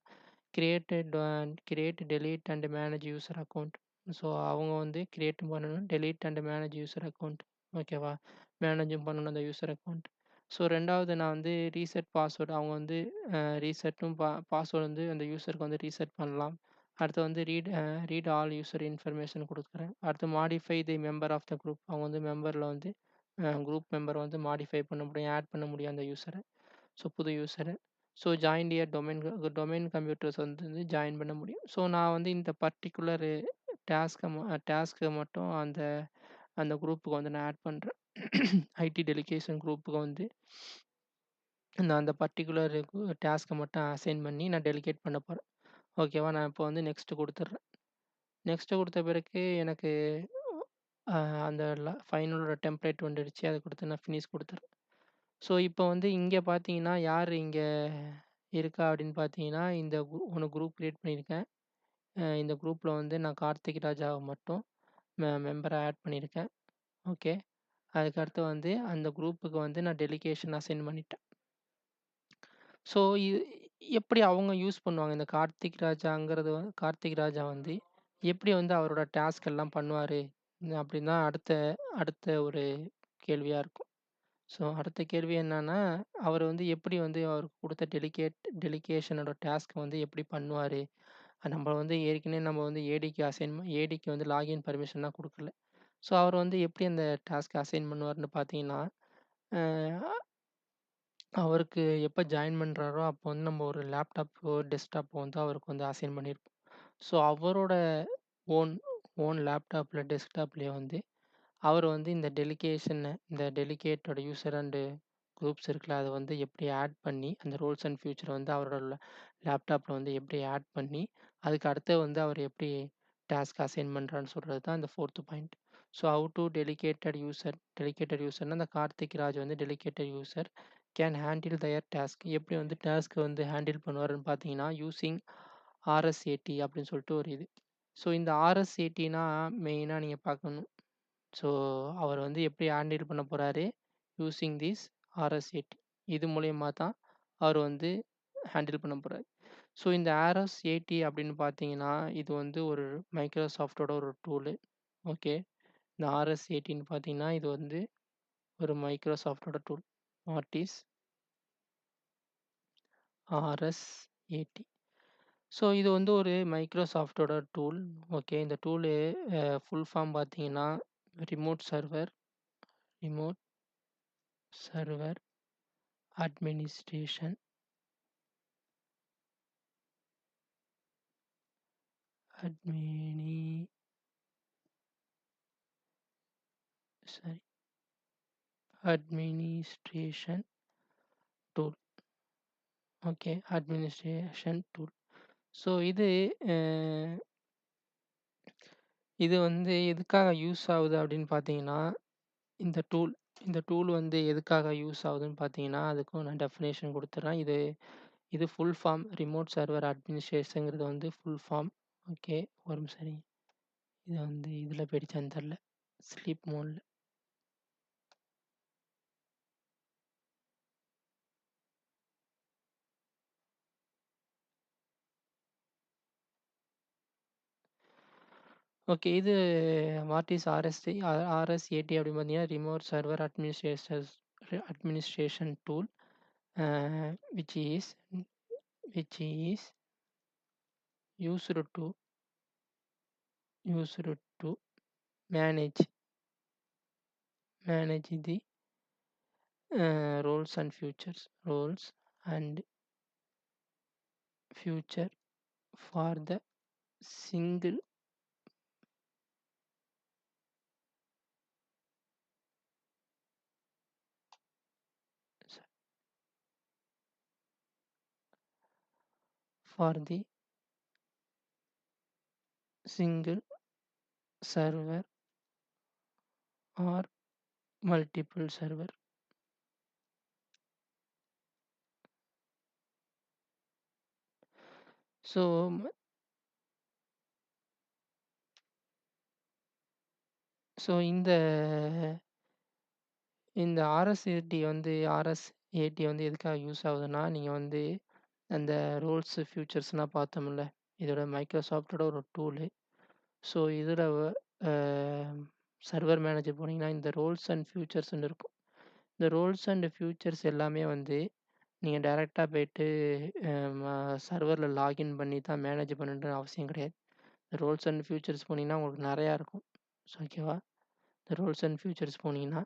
Speaker 1: create, delete and manage user account. So அவங்க வந்து கிரியேட் பண்ணணும். Delete and manage user account ஓகேவா? மேனேஜும் பண்ணணும் அந்த யூசர் அக்கவுண்ட். ஸோ 2வது நான் வந்து ரீசெட் பாஸ்வேர்ட் அவங்க வந்து ரீசெட்டும் பாஸ்வேர்ட் வந்து அந்த யூசருக்கு வந்து ரீசெட் பண்ணலாம். அடுத்து வந்து ரீட் ஆல் யூசர் இன்ஃபர்மேஷன் குடுக்குறேன். அடுத்து modify the member of the group. அவங்க வந்து மெம்பர்ல வந்து குரூப் மெம்பர வந்து மாடிஃபை பண்ண முடியும். ஆட் பண்ண முடியும் அந்த யூசர. ஸோ புது யூசர. So join their domain computers வந்து ஜாயின் பண்ண முடியும். ஸோ நான் வந்து இந்த பர்ட்டிகுலர் டாஸ்க்க மட்டும் அந்த அந்த குரூப்புக்கு வந்து நான் ஆட் பண்றேன். ஐடி டெலிகேஷன் குரூப்புக்கு வந்து நான் அந்த பர்ட்டிகுலர் டாஸ்க்க மட்டும் அசைன் பண்ணி நான் டெலிகேட் பண்ண போறேன். ஓகேவா? நான் இப்போ வந்து நெக்ஸ்ட் குடுத்துடுறேன். நெக்ஸ்ட் குடுத்த பிறகு எனக்கு அ அந்த ஃபைனலோட டெம்ப்ளேட் வந்துடுச்சு. அத குடுத்து நான் ஃபினிஷ் குடுத்துறேன். ஸோ இப்போ வந்து இங்க பார்த்தீங்கன்னா, யார் இங்க இருக்கா அப்படின்னு பார்த்தீங்கன்னா, இந்த ஒரு குரூப் கிரியேட் பண்ணியிருக்கேன். இந்த குரூப்ல வந்து நான் கார்த்திக் ராஜாவ மட்டும் மெம்பரா ஆட் பண்ணியிருக்கேன். ஓகே. அதுக்கடுத்து வந்து அந்த குரூப்புக்கு வந்து நான் டெலிகேஷன் அசைன் பண்ணிட்டேன். ஸோ எப்படி அவங்க யூஸ் பண்ணுவாங்க? இந்த கார்த்திக் ராஜா வந்து எப்படி வந்து அவரோட டாஸ்க் எல்லாம் பண்ணுவாரு? அப்படின்னு தான் அடுத்த அடுத்த ஒரு கேள்வியா இருக்கும். ஸோ அடுத்த கேள்வி என்னன்னா, அவர் வந்து எப்படி வந்து அவருக்கு குடுத்த டெலிகேஷனோட டாஸ்க் வந்து எப்படி பண்ணுவாரு? நம்ம வந்து ஏற்கனவே நம்ம வந்து ஏடிக்கு வந்து லாகின் பர்மிஷன்லாம் குடுக்கல. ஸோ அவர் வந்து எப்படி அந்த டாஸ்க்க அசைன் பண்ணுவாருன்னு பார்த்தீங்கன்னா, அ அவருக்கு எப்ப ஜாயின் பண்றாரோ, அப்போ வந்து நம்ம ஒரு டெஸ்க்டாப்போ வந்து அவருக்கு வந்து அசைன் பண்ணியிருப்போம். ஸோ அவரோட ஓன் ஓன் லேப்டாப்ல, டெஸ்க்டாப்லயே வந்து அவர் வந்து இந்த டெலிகேட்டோட யூசர் அண்ட் குரூப்ஸ் இருக்குல்ல, அத வந்து எப்படி ஆட் பண்ணி, அந்த ரோல்ஸ் அண்ட் ஃபியூச்சர வந்து அவரோட லேப்டாப்ல வந்து எப்படி ஆட் பண்ணி, அதுக்கு அடுத்து வந்து அவர் எப்படி டாஸ்க் அசைன் பண்றான்னு சொல்றது தான் இந்த 4த் point. So how to delegated யூசர்னா அந்த கார்த்திக் ராஜ் வந்து delegated user. Can handle their task. எப்படி வந்து டாஸ்க்கை வந்து ஹேண்டில் பண்ணுவாருன்னு பார்த்தீங்கன்னா, யூசிங் ஆர்எஸ்ஏடி அப்படின்னு சொல்லிட்டு ஒரு இது. ஸோ இந்த ஆர்எஸ்ஏடினா மெயினா நீங்க பார்க்கணும். ஸோ அவர் வந்து எப்படி ஹேண்டில் பண்ண போறாரு? Using this RSAT. இது மூலியமா தான் அவர் வந்து ஹேண்டில் பண்ண போறாரு. ஸோ இந்த ஆர்எஸ்ஏடி அப்படின்னு பார்த்தீங்கன்னா, இது வந்து ஒரு மைக்ரோசாஃப்ட்டோட ஒரு டூலு. ஓகே. இந்த ஆர்எஸ்-80ன்னு பார்த்தீங்கன்னா, இது வந்து ஒரு மைக்ரோசாஃப்ட்டோட tool. What is RSAT? So இது வந்து ஒரு மைக்ரோசாஃப்ட்டோட டூல். ஓகே. இந்த டூலு ஃபுல் ஃபார்ம் பார்த்தீங்கன்னா, remote server remote server administration அட்மினி sorry administration tool. Okay. Administration tool. So அ இது வந்து எதுக்காக யூஸ் ஆகுது அப்படின்னு பார்த்தீங்கன்னா, இந்த டூல் இந்த டூல் வந்து எதுக்காக யூஸ் ஆகுதுன்னு பார்த்தீங்கன்னா, அதுக்கும் நான் டெஃபினேஷன் குடுத்துர்றேன். இது இது ஃபுல் ஃபார்ம் ரிமோட் சர்வர் அட்மினிஸ்ட்ரேஷன்ங்கிறது வந்து ஃபுல் ஃபார்ம். ஓகே. ஒரு நிமிஷம் இருங்க. இது வந்து இதில போயிடுச்சான்னு தெரியல. ஸ்லீப் மோட்ல. ஓகே. இது வாட் இஸ் ஆர்எஸ்ஏடி அப்படின்னு பார்த்தீங்கன்னா, remote server administration tool a which is which is used to used to manage manage the roles and future for the single for the single server or multiple server. So so இந்த ஆர்எஸ்-80 வந்து எதுக்காக யூஸ் ஆகுதுன்னா, நீங்க வந்து அந்த ரோல்ஸ், ஃபியூச்சர்ஸ்லாம் பார்த்தோம்ல. இதோட மைக்ரோசாஃப்ட்டோட ஒரு டூலு. ஸோ இதில அ சர்வர் மேனேஜர் போனீங்கன்னா, இந்த ரோல்ஸ் அண்ட் ஃபியூச்சர்ஸ்ன்னு இருக்கும். இந்த ரோல்ஸ் அண்ட் ஃபியூச்சர்ஸ் எல்லாமே வந்து நீங்க டைரக்ட்டா போயிட்டு அ ம சர்வர்ல லாகின் பண்ணி தான் மேனேஜ் பண்ணணுன்ற அவசியம் கிடையாது. ரோல்ஸ் அண்ட் ஃபியூச்சர்ஸ் போனீங்கன்னா, உங்களுக்கு நெறையா இருக்கும். ஸோ ஓகேவா? இந்த ரோல்ஸ் அண்ட் ஃபியூச்சர்ஸ் போனீங்கன்னா,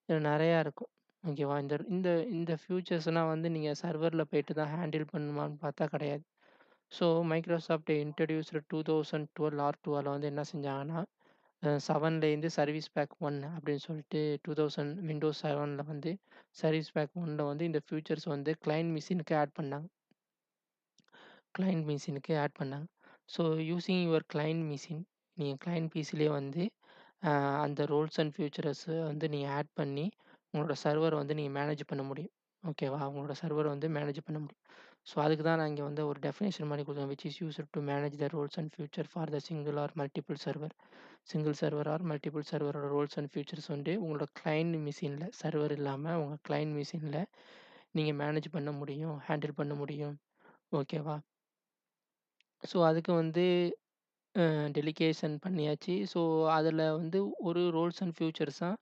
Speaker 1: இதுல நெறையா இருக்கும். ஓகேவா? இந்த இந்த இந்த ஃபியூச்சர்ஸ்லாம் வந்து நீங்க சர்வர்ல போயிட்டு தான் ஹேண்டில் பண்ணணுமான்னு பார்த்தா கிடையாது. ஸோ மைக்ரோசாஃப்ட் இன்ட்ரோடியூஸ்டு 2012 R2L வந்து என்ன செஞ்சாங்கன்னா, 7லேருந்து சர்வீஸ் பேக் 1 அப்படின்னு சொல்லிட்டு விண்டோஸ் 7ல வந்து சர்வீஸ் பேக் 1ல வந்து இந்த ஃபியூச்சர்ஸ் வந்து கிளையன்ட் மிஷினுக்கு ஆட் பண்ணாங்க. கிளையன்ட் மிஷினுக்கு ஆட் பண்ணாங்க. So using your client machine நீங்க கிளையன்ட் பிசிலயே வந்து அ அந்த ரோல்ஸ் அண்ட் ஃபியூச்சர்ஸ் வந்து நீங்க ஆட் பண்ணி உங்களோட சர்வர வந்து நீங்க மேனேஜ் பண்ண முடியும். ஓகேவா? உங்களோட சர்வர வந்து மேனேஜ் பண்ண முடியும். ஸோ அதுக்கு தான் நான் இங்க வந்து ஒரு டெஃபினிஷன் மாரி குடுத்தேன். Which is used to manage the roles and feature for the single or multiple server. Single server or multiple சர்வரோட ரோல்ஸ் அண்ட் ஃபியூச்சர்ஸ் வந்து உங்களோட கிளையன்ட் மிஷின்ல சர்வர் இல்லாம உங்க கிளையன்ட் மிஷின்ல நீங்க மேனேஜ் பண்ண முடியும். ஹேண்டில் பண்ண முடியும். ஓகேவா? ஸோ அதுக்கு வந்து டெலிகேஷன் பண்ணியாச்சு. ஸோ அதில வந்து ஒரு ரோல்ஸ் அண்ட் ஃபியூச்சர்ஸ் தான்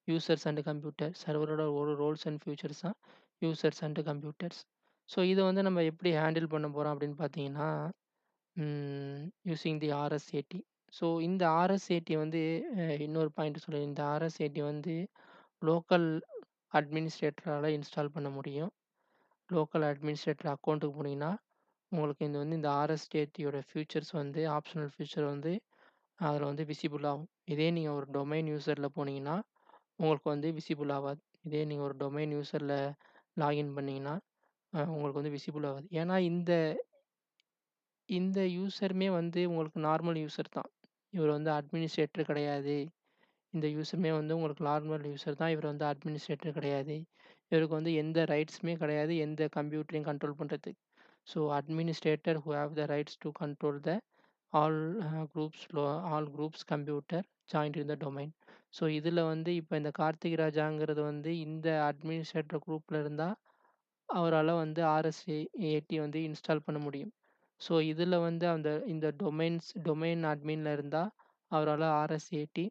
Speaker 1: யூசர்ஸ் அண்ட் கம்ப்யூட்டர். சர்வரோட ஒரு ரோல்ஸ் அண்ட் ஃபியூச்சர்ஸ் தான் யூசர்ஸ் அண்ட் கம்ப்யூட்டர்ஸ். ஸோ இத வந்து நம்ம எப்படி ஹேண்டில் பண்ண போறோம் அப்படின்னு பார்த்தீங்கன்னா, யூசிங் தி ஆர்எஸ்-80. ஸோ இந்த ஆர்எஸ்-80 வந்து இன்னொரு பாயிண்ட் சொல்றேன். இந்த ஆர்எஸ்-80 வந்து லோக்கல் அட்மினிஸ்ட்ரேட்டரால இன்ஸ்டால் பண்ண முடியும். லோக்கல் அட்மினிஸ்ட்ரேட்டர் அக்கவுண்ட்டுக்கு போனீங்கன்னா, உங்களுக்கு இந்த ஆர்எஸ்-80யோட ஃபியூச்சர்ஸ் வந்து ஆப்ஷனல் ஃபியூச்சர் வந்து அதில வந்து விசிபிள் ஆகும். இதே நீங்க ஒரு டொமைன் யூசர்ல போனீங்கன்னா, உங்களுக்கு வந்து விசிபிள் ஆவாது. இதே நீங்க ஒரு டொமைன் யூசர்ல லாகின் பண்ணீங்கன்னா, உங்களுக்கு வந்து விசிபிள் ஆகாது. ஏன்னா இந்த இந்த யூசருமே வந்து உங்களுக்கு நார்மல் யூசர் தான். இவர் வந்து அட்மினிஸ்ட்ரேட்டர் கிடையாது. இந்த யூசருமே வந்து உங்களுக்கு நார்மல் யூசர் தான். இவர் வந்து அட்மினிஸ்ட்ரேட்டர் கிடையாது. இவருக்கு வந்து எந்த ரைட்ஸுமே கிடையாது. எந்த கம்ப்யூட்டரையும் கண்ட்ரோல் பண்றதுக்கு. So administrator who have the rights to control the all all groups computer joint in the domain. So இதில வந்து இப்போ இந்த கார்த்திக் ராஜாங்கிறது வந்து இந்த அட்மினிஸ்ட்ரேட்டர் குரூப்ல இருந்தா, அவரால வந்து RSA80 வந்து இன்ஸ்டால் பண்ண முடியும். ஸோ இதில வந்து இந்த டொமைன் அட்மின்ல இருந்தா, அவரால RS80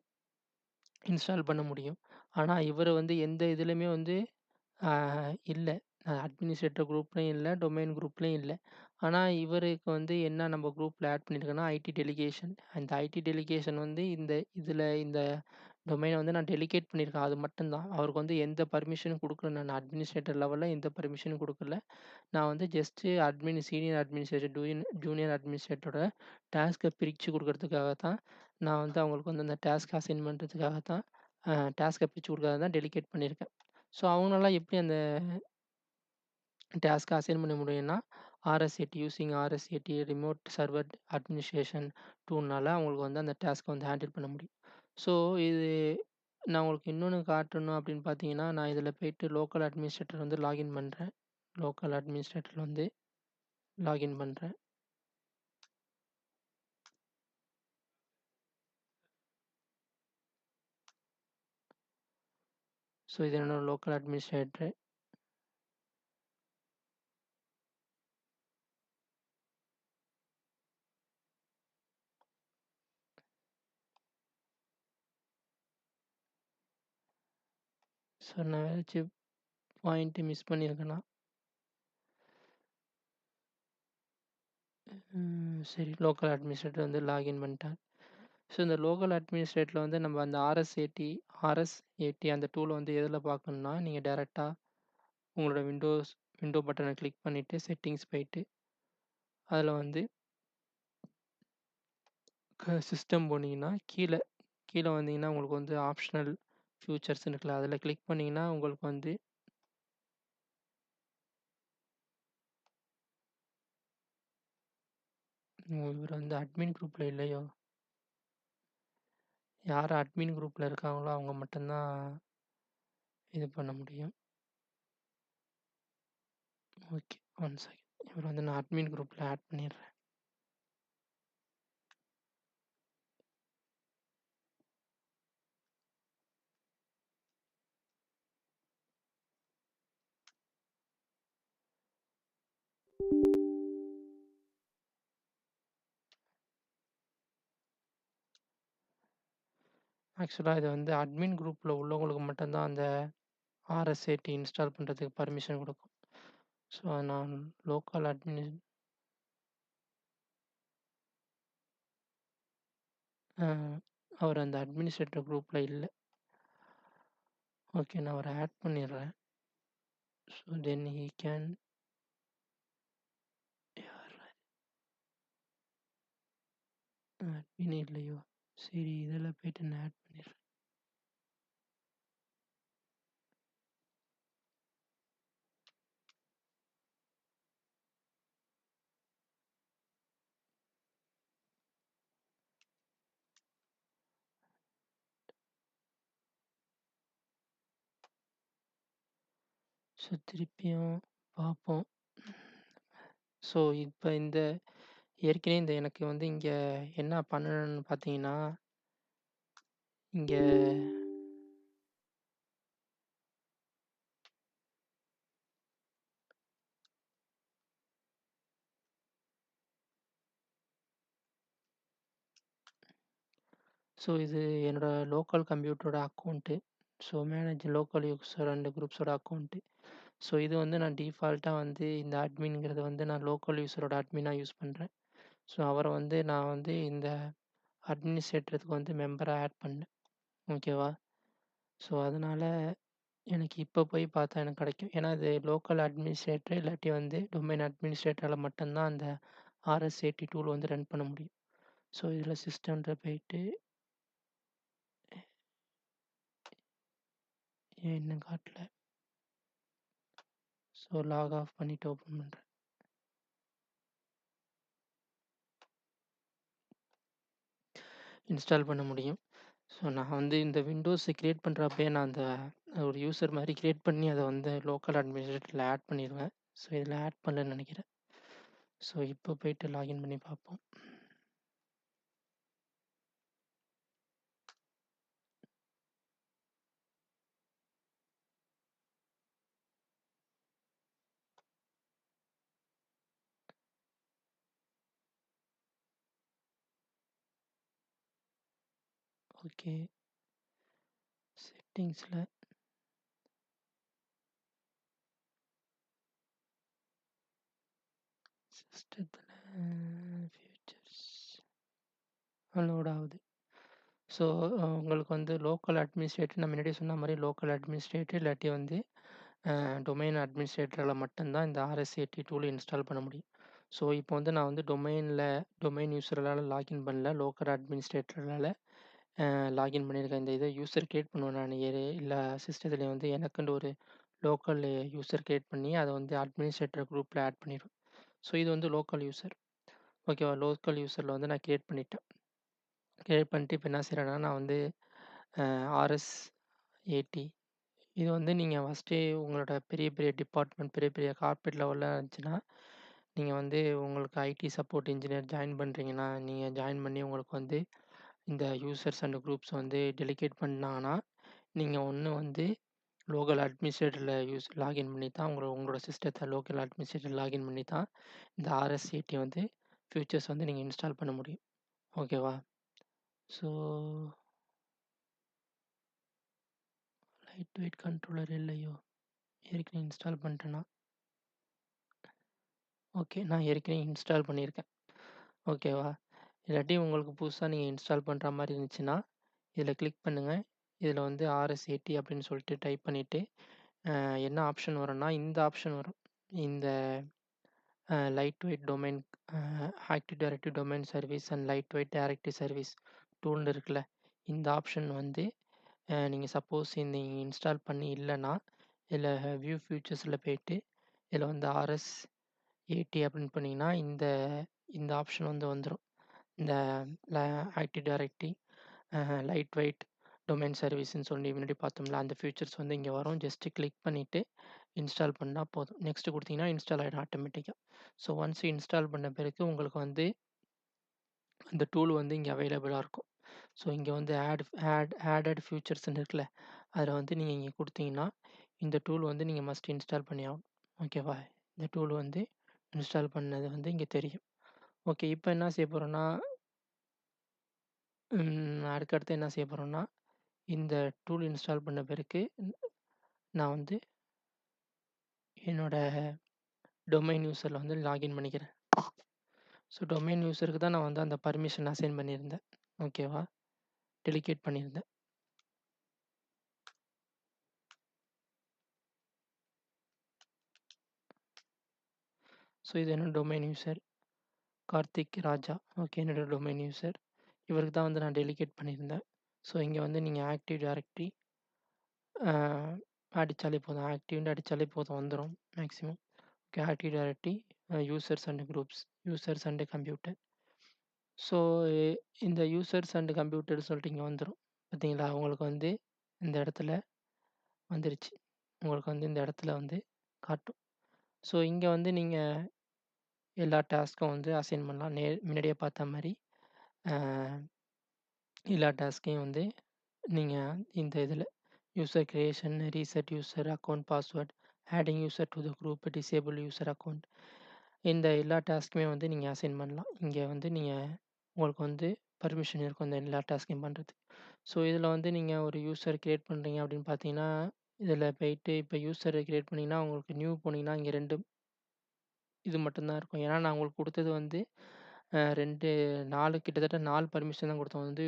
Speaker 1: இன்ஸ்டால் பண்ண முடியும். ஆனா இவரு வந்து எந்த இதுலயுமே வந்து ஆ இல்ல. அட்மினிஸ்ட்ரேட்டர் குரூப்லயும் இல்ல, டொமைன் குரூப்லயும் இல்ல. ஆனா, இவருக்கு வந்து என்ன நம்ம குரூப்ல ஆட் பண்ணியிருக்கேன்னா, ஐடி டெலிகேஷன். அந்த ஐடி டெலிகேஷன் வந்து இந்த டொமைன வந்து நான் டெலிகேட் பண்ணியிருக்கேன். அது மட்டும் தான். அவருக்கு வந்து எந்த பர்மிஷனும் குடுக்கல. நான் அட்மினிஸ்ட்ரேட்டர் லெவல்ல எந்த பர்மிஷனும் குடுக்கல. நான் வந்து ஜஸ்ட் சீனியர் அட்மினிஸ்ட்ரேட்டர், ஜூனியர் அட்மினிஸ்ட்ரேட்டரோட டாஸ்க்க பிரிச்சு குடுக்கறதுக்காக தான், நான் வந்து அவங்களுக்கு வந்து அந்த டாஸ்க் அசைன் பண்றதுக்காக தான், டாஸ்க்க பிரிச்சு குடுக்கறதா தான் டெலிகேட் பண்ணியிருக்கேன். ஸோ, அவங்கனால எப்படி அந்த டாஸ்க்க அசைன் பண்ண முடியும்னா, RS80 ரிமோட் சர்வர் அட்மினிஸ்ட்ரேஷன் டூல்னால அவங்களுக்கு வந்து அந்த டாஸ்க்க வந்து ஹேண்டில் பண்ண முடியும். ஸோ, இது நான் உங்களுக்கு இன்னொன்னு காட்டணும் அப்படின்னு பார்த்தீங்கன்னா, நான் இதில போயிட்டு லோக்கல் அட்மினிஸ்ட்ரேட்டர் வந்து லாகின் பண்றேன். லோக்கல் அட்மினிஸ்ட்ரேட்டர் வந்து லாகின் பண்றேன். ஸோ, இது என்னோட லோக்கல் அட்மினிஸ்ட்ரேட்டர். ஸோ, நான் ஏதாச்சும் பாயிண்ட் மிஸ் பண்ணியிருக்கேனா? சரி, லோக்கல் அட்மினிஸ்ட்ரேட்டர் வந்து லாகின் பண்ணிட்டேன். ஸோ, இந்த லோக்கல் அட்மினிஸ்ட்ரேட்டர்ல வந்து நம்ம அந்த RS80 அந்த டூல வந்து எதில பார்க்கணும்னா, நீங்க டைரக்ட்டா உங்களோட விண்டோ பட்டன கிளிக் பண்ணிட்டு செட்டிங்ஸ் போயிட்டு, அதில வந்து சிஸ்டம் போனீங்கன்னா, கீழ வந்தீங்கன்னா, உங்களுக்கு வந்து ஆப்ஷனல் ஃபியூச்சர்ஸ்ன்னு இருக்குல்ல, அதில கிளிக் பண்ணீங்கன்னா, உங்களுக்கு வந்து இவரு வந்து அட்மின் குரூப்ல இல்லையோ? யார் அட்மின் குரூப்ல இருக்காங்களோ, அவங்க மட்டும் தான் இது பண்ண முடியும். ஓகே. One second. இவர வந்து நான் அட்மின் குரூப்ல ஆட் பண்ணிடுறேன். ஆக்சுவலா இது வந்து அட்மின் குரூப்ல உள்ளவங்களுக்கு மட்டும் தான் அந்த RS80 இன்ஸ்டால் பண்றதுக்கு பர்மிஷன் குடுக்கும். ஸோ, நான் லோக்கல் அட்மின் அ அவர் அந்த அட்மினிஸ்ட்ரேட்டர் குரூப்ல இல்ல. ஓகே, நான் அவர ஆட் பண்ணிடுறேன். ஸோ, தென் ஹி கேன் யார் அட்மின் இல்லையோ? சரி, இதில போயிட்டு நான் ஆட் பண்ணிடுறேன். ஸோ, திருப்பியும் பார்ப்போம். ஸோ, இப்ப ஏற்கனவே எனக்கு வந்து இங்க என்ன பண்ணணும்னு பார்த்தீங்கன்னா, இங்க இது என்னோட லோக்கல் கம்ப்யூட்டரோட account. So, manage local user and குரூப்ஸோட அக்கவுண்ட்டு. ஸோ, இது வந்து நான் டிஃபால்ட்டா வந்து இந்த அட்மின்ங்கிறது வந்து நான் லோக்கல் யூசரோட அட்மினா யூஸ் பண்றேன். ஸோ, அவர வந்து நான் வந்து இந்த அட்மினிஸ்ட்ரேட்டருக்கு வந்து மெம்பரா ஆட் பண்ணேன். ஓகேவா? ஸோ, அதனால எனக்கு இப்ப போய் பார்த்தா எனக்கு கிடைக்கும். ஏன்னா, இது லோக்கல் அட்மினிஸ்ட்ரேட்டர் இல்லாட்டி வந்து டொமைன் அட்மினிஸ்ட்ரேட்டரால மட்டும் தான் அந்த RS80 டூல் வந்து ரன் பண்ண முடியும். ஸோ, இதில சிஸ்டம்ல போயிட்டு ஏன் இன்னும் காட்டல? ஸோ, லாக் ஆஃப் பண்ணிட்டு ஓப்பன் பண்றேன். இன்ஸ்டால் பண்ண முடியும். ஸோ நான் வந்து இந்த விண்டோஸ் கிரியேட் பண்ணுறப்பயே நான் அந்த ஒரு யூசர் மாதிரி கிரியேட் பண்ணி அதை வந்து லோக்கல் அட்மினிஸ்ட்ரேட்டரில் ஆட் பண்ணிடுவேன். ஸோ இதில் ஆட் பண்ணலன்னு நினைக்கிறேன். ஸோ இப்போ போயிட்டு லாகின் பண்ணி பார்ப்போம். ஓகே, செட்டிங்ஸில் சிஸ்டத்தில் ஃபியூச்சர்ஸ் லோட் ஆகுது. ஸோ உங்களுக்கு வந்து லோக்கல் அட்மினிஸ்ட்ரேட்டர் நான் முன்னாடியே சொன்ன மாதிரி லோக்கல் அட்மினிஸ்ட்ரேட்டர் இல்லாட்டி வந்து டொமைன் அட்மினிஸ்ட்ரேட்டரால் மட்டும்தான் இந்த RSAT டூல் இன்ஸ்டால் பண்ண முடியும். ஸோ இப்போ வந்து நான் வந்து டொமைன் யூஸரால் லாகின் பண்ணல, லோக்கல் அட்மினிஸ்ட்ரேட்டரால் லாகின் பண்ணியிருக்கேன். இந்த இதை யூசர் கிரியேட் பண்ணுவேன் நான் இல்லை சிஸ்டத்தில் வந்து எனக்குன்னு ஒரு லோக்கல் யூசர் கிரியேட் பண்ணி அதை வந்து அட்மினிஸ்ட்ரேட்டர் குரூப்பில் ஆட் பண்ணிடுவேன். ஸோ இது வந்து லோக்கல் யூசர். ஓகேவா, லோக்கல் யூசரில் வந்து நான் கிரியேட் பண்ணிட்டேன். கிரியேட் பண்ணிட்டு இப்போ என்ன செய்கிறேன்னா நான் வந்து RSAT இது வந்து நீங்கள் ஃபஸ்ட்டே உங்களோட பெரிய பெரிய டிபார்ட்மெண்ட் பெரிய பெரிய கார்ப்பரேட் லெவலில் இருந்துச்சுன்னா நீங்கள் வந்து உங்களுக்கு ஐடி சப்போர்ட் இன்ஜினியர் ஜாயின் பண்ணுறீங்கன்னா நீங்கள் ஜாயின் பண்ணி உங்களுக்கு வந்து இந்த யூசர்ஸ் அண்ட் குரூப்ஸ் வந்து டெலிகேட் பண்ணாங்கன்னா நீங்கள் ஒன்று வந்து லோக்கல் அட்மினிஸ்ட்ரேட்டரில் லாகின் பண்ணி தான் உங்களோட சிஸ்டத்தை லோக்கல் அட்மினிஸ்ட்ரேட்டர் லாகின் பண்ணி தான் இந்த RSAT வந்து ஃபியூச்சர்ஸ் வந்து நீங்கள் இன்ஸ்டால் பண்ண முடியும். ஓகேவா, ஸோ லைட் வெயிட் கண்ட்ரோலர் இல்லையோ, ஏற்கனவே இன்ஸ்டால் பண்ணிட்டேன்னா. ஓகே, நான் ஏற்கனவே இன்ஸ்டால் பண்ணியிருக்கேன். ஓகேவா, இல்லாட்டி உங்களுக்கு புதுசாக நீங்கள் இன்ஸ்டால் பண்ணுற மாதிரி இருந்துச்சுன்னா இதில் கிளிக் பண்ணுங்கள். இதில் வந்து RSAT அப்படின்னு சொல்லிட்டு டைப் பண்ணிவிட்டு என்ன ஆப்ஷன் வரும்னா இந்த ஆப்ஷன் வரும். இந்த lightweight domain active directory domain service and lightweight directory service டூல்னு இருக்குல்ல, இந்த ஆப்ஷன் வந்து நீங்கள் சப்போஸ் இந்த இன்ஸ்டால் பண்ணி இல்லைன்னா இதில் வியூ ஃபியூச்சர்ஸில் போயிட்டு இதில் வந்து RSAT அப்படின்னு பண்ணிங்கன்னா இந்த ஆப்ஷன் வந்து வந்துடும். இந்த active directory lightweight domain சர்வீஸ்ன்னு சொல்லி முன்னாடி பார்த்தோம்ல, அந்த ஃபியூச்சர்ஸ் வந்து இங்கே வரும். ஜஸ்ட்டு கிளிக் பண்ணிவிட்டு இன்ஸ்டால் பண்ணால் போதும். நெக்ஸ்ட்டு கொடுத்தீங்கன்னா இன்ஸ்டால் ஆகிடும் ஆட்டோமேட்டிக்காக. ஸோ ஒன்ஸ் இன்ஸ்டால் பண்ண பிறகு உங்களுக்கு வந்து அந்த டூல் வந்து இங்கே அவைலபிளாக இருக்கும். ஸோ இங்கே வந்து ஆடட் ஃபியூச்சர்ஸ்ன்னு இருக்குல்ல, அதில் வந்து நீங்கள் இங்கே கொடுத்தீங்கன்னா இந்த டூல் வந்து நீங்கள் மஸ்ட் இன்ஸ்டால் பண்ணி ஆகணும். ஓகேவா, இந்த டூல் வந்து இன்ஸ்டால் பண்ணது வந்து இங்கே தெரியும். ஓகே, இப்போ என்ன செய்ய போகிறோன்னா அடுத்தடுத்து என்ன செய்ய போகிறோன்னா இந்த டூல் இன்ஸ்டால் பண்ண பிறகு நான் வந்து என்னோட டொமைன் யூஸரில் வந்து லாகின் பண்ணிக்கிறேன். ஸோ டொமைன் யூஸருக்கு தான் நான் வந்து அந்த பர்மிஷன் அசைன் பண்ணியிருந்தேன். ஓகேவா, டெலிகேட் பண்ணியிருந்தேன். ஸோ இது என்னோட டொமைன் யூஸர் கார்த்திக் ராஜா. ஓகே, என்னோட டொமைன் யூஸர் இவருக்கு தான் வந்து நான் டெலிகேட் பண்ணியிருந்தேன். ஸோ இங்கே வந்து நீங்கள் ஆக்டிவ் டைரக்டரி அடித்தாலே போதும், ஆக்டிவ்னு அடித்தாலே போதும், வந்துடும் maximum. Okay, active directory users and groups, users and computer. So இந்த யூசர்ஸ் அண்ட் கம்ப்யூட்டர் சொல்லிட்டு இங்கே வந்துடும். பார்த்தீங்களா, உங்களுக்கு வந்து இந்த இடத்துல வந்துருச்சு. உங்களுக்கு வந்து இந்த இடத்துல வந்து காட்டும். ஸோ இங்கே வந்து நீங்கள் எல்லா டாஸ்க்கும் வந்து அசைன் பண்ணலாம். முன்னாடியே பார்த்த மாதிரி எல்லா டாஸ்க்கையும் வந்து நீங்கள் இந்த இதில் user creation, reset user account password, adding user to the group, disable user account, இந்த எல்லா டாஸ்க்குமே வந்து நீங்கள் அசைன் பண்ணலாம். இங்கே வந்து நீங்கள் உங்களுக்கு வந்து பர்மிஷன் இருக்கும் இந்த எல்லா டாஸ்க்கையும் பண்ணுறதுக்கு. ஸோ இதில் வந்து நீங்கள் ஒரு யூசர் கிரியேட் பண்ணுறீங்க அப்படின்னு பார்த்தீங்கன்னா இதில் போயிட்டு இப்போ யூசரை கிரியேட் பண்ணிங்கன்னா உங்களுக்கு நியூ போனீங்கன்னா இங்கே 2 இது மட்டும்தான் இருக்கும். ஏன்னா நான் உங்களுக்கு கொடுத்தது வந்து 4 கிட்டத்தட்ட 4 பர்மிஷன் தான் கொடுத்தேன். வந்து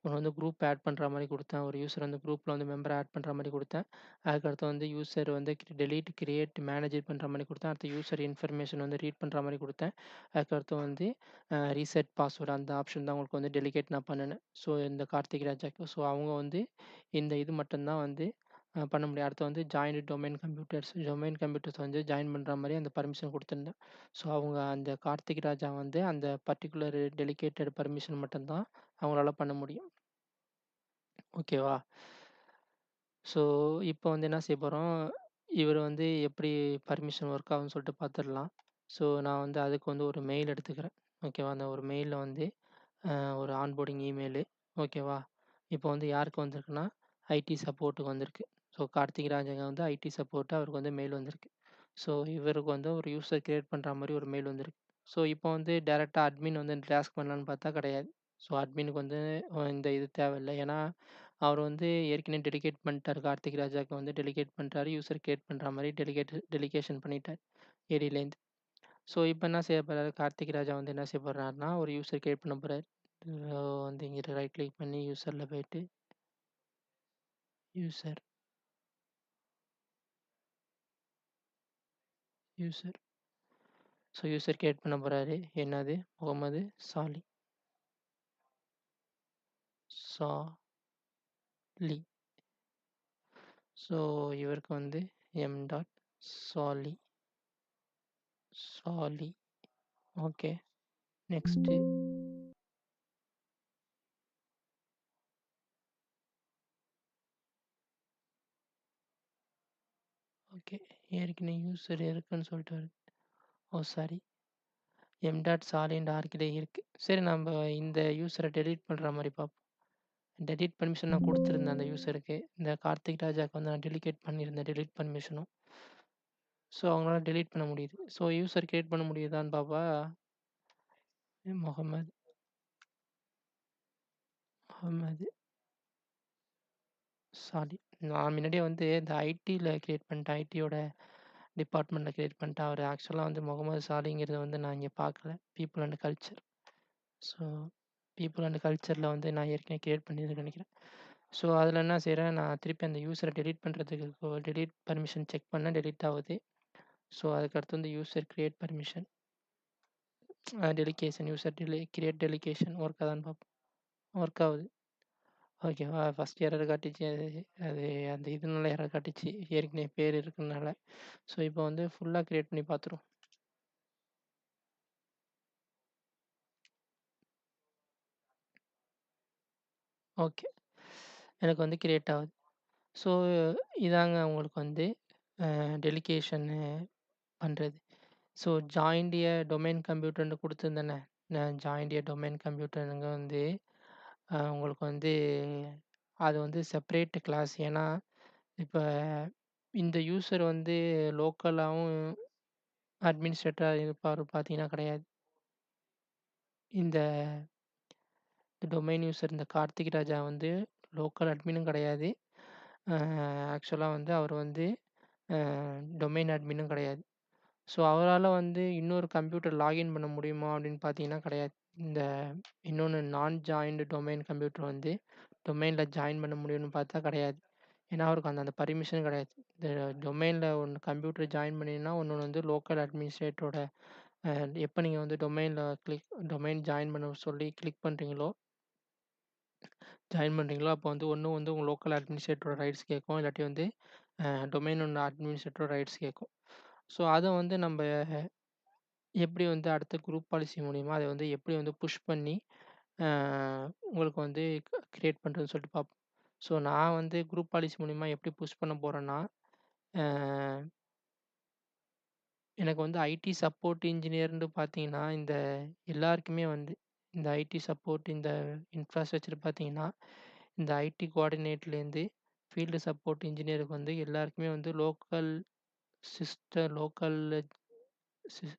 Speaker 1: ஒன்று வந்து குரூப் ஆட் பண்ணுற மாதிரி கொடுத்தேன். ஒரு யூசர் வந்து குரூப்பில் வந்து மெம்பர் ஆட் பண்ணுற மாதிரி கொடுத்தேன். அதுக்கடுத்து வந்து யூசர் வந்து டெலீட், கிரியேட், மேனேஜ் பண்ணுற மாதிரி கொடுத்தேன். அடுத்து யூசர் இன்ஃபர்மேஷன் வந்து ரீட் பண்ணுற மாதிரி கொடுத்தேன். அதுக்கடுத்து வந்து ரீசெட் பாஸ்வேர்டு அந்த ஆப்ஷன் தான் உங்களுக்கு வந்து டெலிகேட் நான் பண்ணினேன். ஸோ இந்த கார்த்திக் ராஜாக்கு. ஸோ அவங்க வந்து இந்த இது மட்டும்தான் வந்து பண்ண முடியும். அடுத்து வந்து ஜாயின்ட் டொமைன் கம்ப்யூட்டர்ஸ் வந்து ஜாயின் பண்ணுற மாதிரி அந்த பர்மிஷன் கொடுத்துருந்தேன். ஸோ அவங்க அந்த கார்த்திக் ராஜா வந்து அந்த பர்ட்டிகுலர் டெலிகேட்டட் பர்மிஷன் மட்டும்தான் அவங்களால பண்ண முடியும். ஓகேவா? ஸோ, இப்போ வந்து என்ன செய்ய போறோம், இவரு வந்து எப்படி பர்மிஷன் ஒர்க் ஆகும்ன்னு சொல்லிட்டு பார்த்துடலாம். ஸோ, நான் வந்து அதுக்கு வந்து ஒரு மெயில் எடுத்துக்கிறேன். ஓகேவா? அந்த ஒரு மெயில்ல வந்து அ ஒரு ஆன்போர்டிங் இமெயிலு. ஓகேவா? இப்போ வந்து யாருக்கு வந்திருக்குன்னா, ஐடி சப்போர்ட்டுக்கு வந்திருக்கு. ஸோ, கார்த்திக் ராஜாங்க வந்து ஐடி சப்போர்ட் அவருக்கு வந்து மெயில் வந்திருக்கு. ஸோ, இவருக்கு வந்து ஒரு யூசர் கிரியேட் பண்ற மாரி ஒரு மெயில் வந்திருக்கு. ஸோ, இப்போ வந்து டைரக்ட்டா அட்மின் வந்து டாஸ்க் பண்ணலான்னு பார்த்தா கிடையாது. ஸோ, அட்மினுக்கு வந்து இந்த இது தேவையில்ல. ஏன்னா, அவர் வந்து ஏற்கனவே டெலிகேட் பண்ணிட்டாரு. கார்த்திக் ராஜாக்கு வந்து டெலிகேட் பண்ணிட்டாரு. யூசர் கிரியேட் பண்ற மாரி டெலிகேஷன் பண்ணிட்டாரு ஏடிலேருந்து. ஸோ, இப்ப என்ன செய்ய போறாரு, கார்த்திக் ராஜா வந்து என்ன செய்ய போறாருன்னா, ஒரு யூசர் கிரியேட் பண்ண போறாரு. வந்து இங்க ரைட் கிளிக் பண்ணி யூசர்ல போயிட்டு, user, user. So, user create பண்ண போறாரு. என்னது? முகமது சாலி. சாலி. ஸோ, இவருக்கு வந்து எம் டாட் சாலி. சாலி. ஓகே. நெக்ஸ்ட்டு. ஓகே. ஏற்கனவே யூசர் இருக்குன்னு சொல்லிட்டு வருது. ஓ! சாரி. எம் டாட் சாலின்னு ஆர்க்கிலே இருக்கு. சரி நம்ப இந்த யூசர டெலீட் பண்ற மாரி பார்ப்போம். டெலீட் பர்மிஷன் நான் குடுத்துருந்தேன் அந்த யூசருக்கு. இந்த கார்த்திக் ராஜாக்கு வந்து நான் டெலிகேட் பண்ணியிருந்தேன் டெலீட் பர்மிஷனும். ஸோ, அவங்களால டெலீட் பண்ண முடியுது. ஸோ, யூசர் கிரியேட் பண்ண முடியுதான்னு பாப்பா, முகமது முகமது சாலி. நான் முன்னாடியே வந்து இந்த ஐடில கிரியேட் பண்ணிட்டேன். ஐடியோட டிபார்ட்மெண்ட்ல கிரியேட் பண்ணிட்டேன். அவரு ஆக்சுவலா வந்து முகமது சாலிங்கிறத வந்து நான் இங்க பார்க்கல. People and culture. So, people and கல்ச்சர்ல வந்து நான் ஏற்கனவே கிரியேட் பண்ணியிருந்தேன்னு நெனைக்கிறேன். ஸோ, அதில என்ன செய்றேன், நான் திருப்பி அந்த யூசர டெலீட் பண்றதுக்கு டெலீட் பர்மிஷன் செக் பண்ணேன். டெலீட் ஆவுது. ஸோ, அதுக்கடுத்து வந்து user create permission. Delegation user create delegation work ஆகுதான்னு பார்ப்போம். ஒர்க் ஆகுது. ஓகேவா? ஃபர்ஸ்ட் எரர் காட்டிச்சு. அது அது அந்த இதுனால எரர் காட்டிச்சு. ஏற்கனவே பேர் இருக்கனால. ஸோ, இப்போ வந்து ஃபுல்லா கிரியேட் பண்ணி பார்த்துருவோம். ஓகே. எனக்கு வந்து கிரியேட் ஆகுது. ஸோ, இதாங்க உங்களுக்கு வந்து டெலிகேஷனு பண்றது. ஸோ, ஜாயின்ட் எ டொமைன் கம்ப்யூட்டர்ன்னு குடுத்துருந்தேனே. நான் ஜாயின்ட் எ டொமைன் கம்ப்யூட்டர்ங்க வந்து உங்களுக்கு வந்து அது வந்து செப்பரேட் கிளாஸ். ஏன்னா, இப்ப இந்த யூசர் வந்து லோக்கலாவும் அட்மினிஸ்ட்ரேட்டரா இருப்பாரு பார்த்தீங்கன்னா கிடையாது. இந்த டொமைன் யூசர் இந்த கார்த்திக் ராஜா வந்து லோக்கல் அட்மினும் கிடையாது. அ ஆக்சுவலா வந்து அவர் வந்து அ டொமைன் அட்மினும் கிடையாது. ஸோ, அவரால வந்து இன்னொரு கம்ப்யூட்டர் லாகின் பண்ண முடியுமா அப்படின்னு பார்த்தீங்கன்னா கிடையாது. இந்த இன்னொன்னு நான் ஜாயின்ட் டொமைன் கம்ப்யூட்டர் வந்து டொமைன்ல ஜாயின் பண்ண முடியும்னு பார்த்தா கிடையாது. ஏன்னா, அவருக்கு அந்த அந்த பர்மிஷன் கிடையாது. இந்த டொமைன்ல ஒண்ணு கம்ப்யூட்டர் ஜாயின் பண்ணீங்கன்னா, இன்னொன்னு வந்து லோக்கல் அட்மினிஸ்ட்ரேட்டரோட அ எப்ப நீங்க வந்து டொமைன் ஜாயின் பண்ண சொல்லி கிளிக் பண்றீங்களோ அப்போ வந்து ஒண்ணு வந்து உங்க லோக்கல் அட்மினிஸ்ட்ரேட்டரோட ரைட்ஸ் கேட்கும். இல்லாட்டி வந்து டொமைனோட அட்மினிஸ்ட்ரேட்டரோட ரைட்ஸ் கேட்கும். ஸோ, அத வந்து நம்ப எப்படி வந்து அடுத்த குரூப் பாலிசி மூலியமா அத வந்து எப்படி வந்து புஷ் பண்ணி அ உங்களுக்கு வந்து கிரியேட் பண்றதுன்னு சொல்லிட்டு பார்ப்போம். ஸோ, நான் வந்து குரூப் பாலிசி மூலியமா எப்படி புஷ் பண்ண போறேன்னா, அ எனக்கு வந்து ஐடி சப்போர்ட் இன்ஜினியர்ன்னு பார்த்தீங்கன்னா, இந்த எல்லாருக்குமே வந்து இந்த ஐடி சப்போர்ட் இந்த இன்ஃப்ராஸ்ட்ரக்சர் பார்த்தீங்கன்னா, இந்த ஐடி கோஆர்டினேட்லேருந்து ஃபீல்டு சப்போர்ட் இன்ஜினியருக்கு வந்து எல்லாருக்குமே வந்து லோக்கல் சிஸ்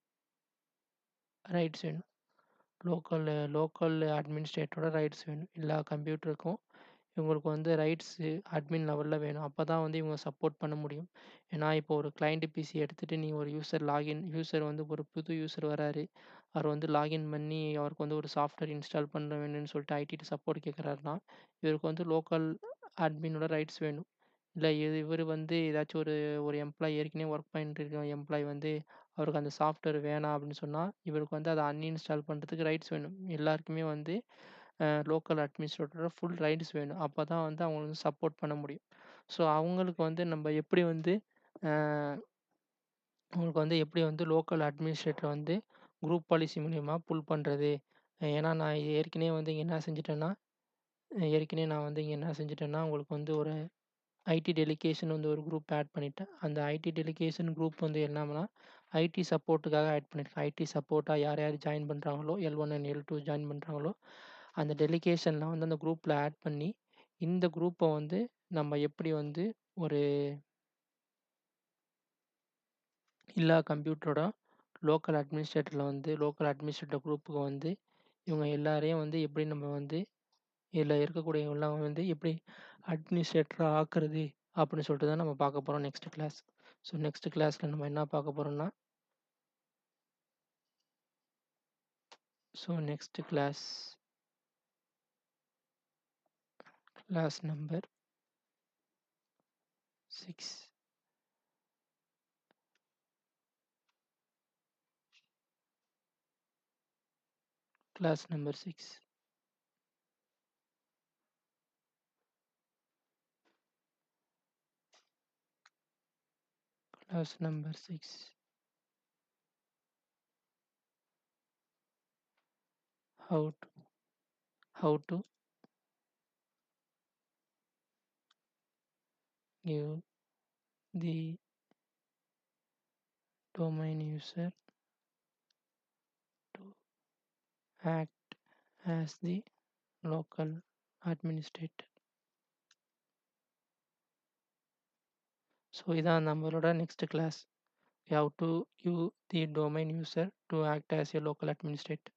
Speaker 1: ரைட்ஸ் வேணும். லோக்கல் அட்மினிஸ்ட்ரேட்டரோட ரைட்ஸ் வேணும். எல்லா கம்ப்யூட்டருக்கும் இவங்களுக்கு வந்து ரைட்ஸு அட்மின் லெவல்ல வேணும். அப்பதான் வந்து இவங்க சப்போர்ட் பண்ண முடியும். ஏன்னா, இப்போ ஒரு கிளையன்ட் பிசி எடுத்துட்டு நீங்க ஒரு யூசர் வந்து ஒரு புது யூசர் வராரு. அவர் வந்து லாகின் பண்ணி அவருக்கு வந்து ஒரு சாஃப்ட்வேர் இன்ஸ்டால் பண்ண வேணும்னு சொல்லிட்டு ஐடிட்ட சப்போர்ட் கேட்குறாருன்னா, இவருக்கு வந்து லோக்கல் அட்மினோட ரைட்ஸ் வேணும். இல்ல இவரு வந்து ஏதாச்சும் ஒரு ஒரு எம்ப்ளாயி ஏற்கனவே ஒர்க் பண்ணிட்டு இருக்க எம்ப்ளாயி வந்து அவருக்கு அந்த சாஃப்ட்வேர் வேணாம் அப்படின்னு சொன்னா, இவருக்கு வந்து அத அன்இன்ஸ்டால் பண்றதுக்கு ரைட்ஸ் வேணும். எல்லாருக்குமே வந்து லோக்கல் அட்மினிஸ்ட்ரேட்டரோட ஃபுல் ரைட்ஸ் வேணும். அப்பதான் வந்து அவங்கள வந்து சப்போர்ட் பண்ண முடியும். ஸோ, அவங்களுக்கு வந்து நம்ம எப்படி வந்து அ அவங்களுக்கு வந்து எப்படி வந்து லோக்கல் அட்மினிஸ்ட்ரேட்டர வந்து குரூப் பாலிசி மூலியமா புல் பண்றது? ஏன்னா நான் ஏற்கனவே வந்து இங்க என்ன செஞ்சுட்டேன்னா, ஏற்கனவே நான் வந்து இங்க என்ன செஞ்சுட்டேன்னா, உங்களுக்கு வந்து ஒரு ஐடி டெலிகேஷன் வந்து ஒரு குரூப் ஆட் பண்ணிட்டேன். அந்த ஐடி டெலிகேஷன் குரூப் வந்து என்னன்னா, ஐடி சப்போர்ட்டுக்காக ஆட் பண்ணியிருக்கேன். ஐடி சப்போர்ட்டா யார் யார் ஜாயின் பண்றாங்களோ, L1 அண்ட் L2 ஜாயின் பண்றாங்களோ, அந்த டெலிகேஷன்ல வந்து அந்த குரூப்ல ஆட் பண்ணி, இந்த குரூப்ப வந்து நம்ம எப்படி வந்து ஒரு எல்லா கம்ப்யூட்டரோட லோக்கல் அட்மினிஸ்ட்ரேட்டர்ல வந்து லோக்கல் அட்மினிஸ்ட்ரேட்டர் குரூப்புக்கு வந்து இவங்க எல்லாரையும் வந்து எப்படி நம்ம வந்து இதில இருக்கக்கூடியவங்கலாம் வந்து எப்படி அட்மினிஸ்ட்ரேட்டரா ஆக்குறது அப்படின்னு சொல்லிட்டு தான் நம்ம பார்க்க போறோம் நெக்ஸ்ட் கிளாஸ். ஸோ நெக்ஸ்ட் கிளாஸ்ல நம்ம என்ன பார்க்க போறோம்னா, so next class number 6 class number 6 class number 6 how to how to give the domain user to act as the local administrator. So இதான் நம்மளோட next class. How to give the domain user to act as a local administrator.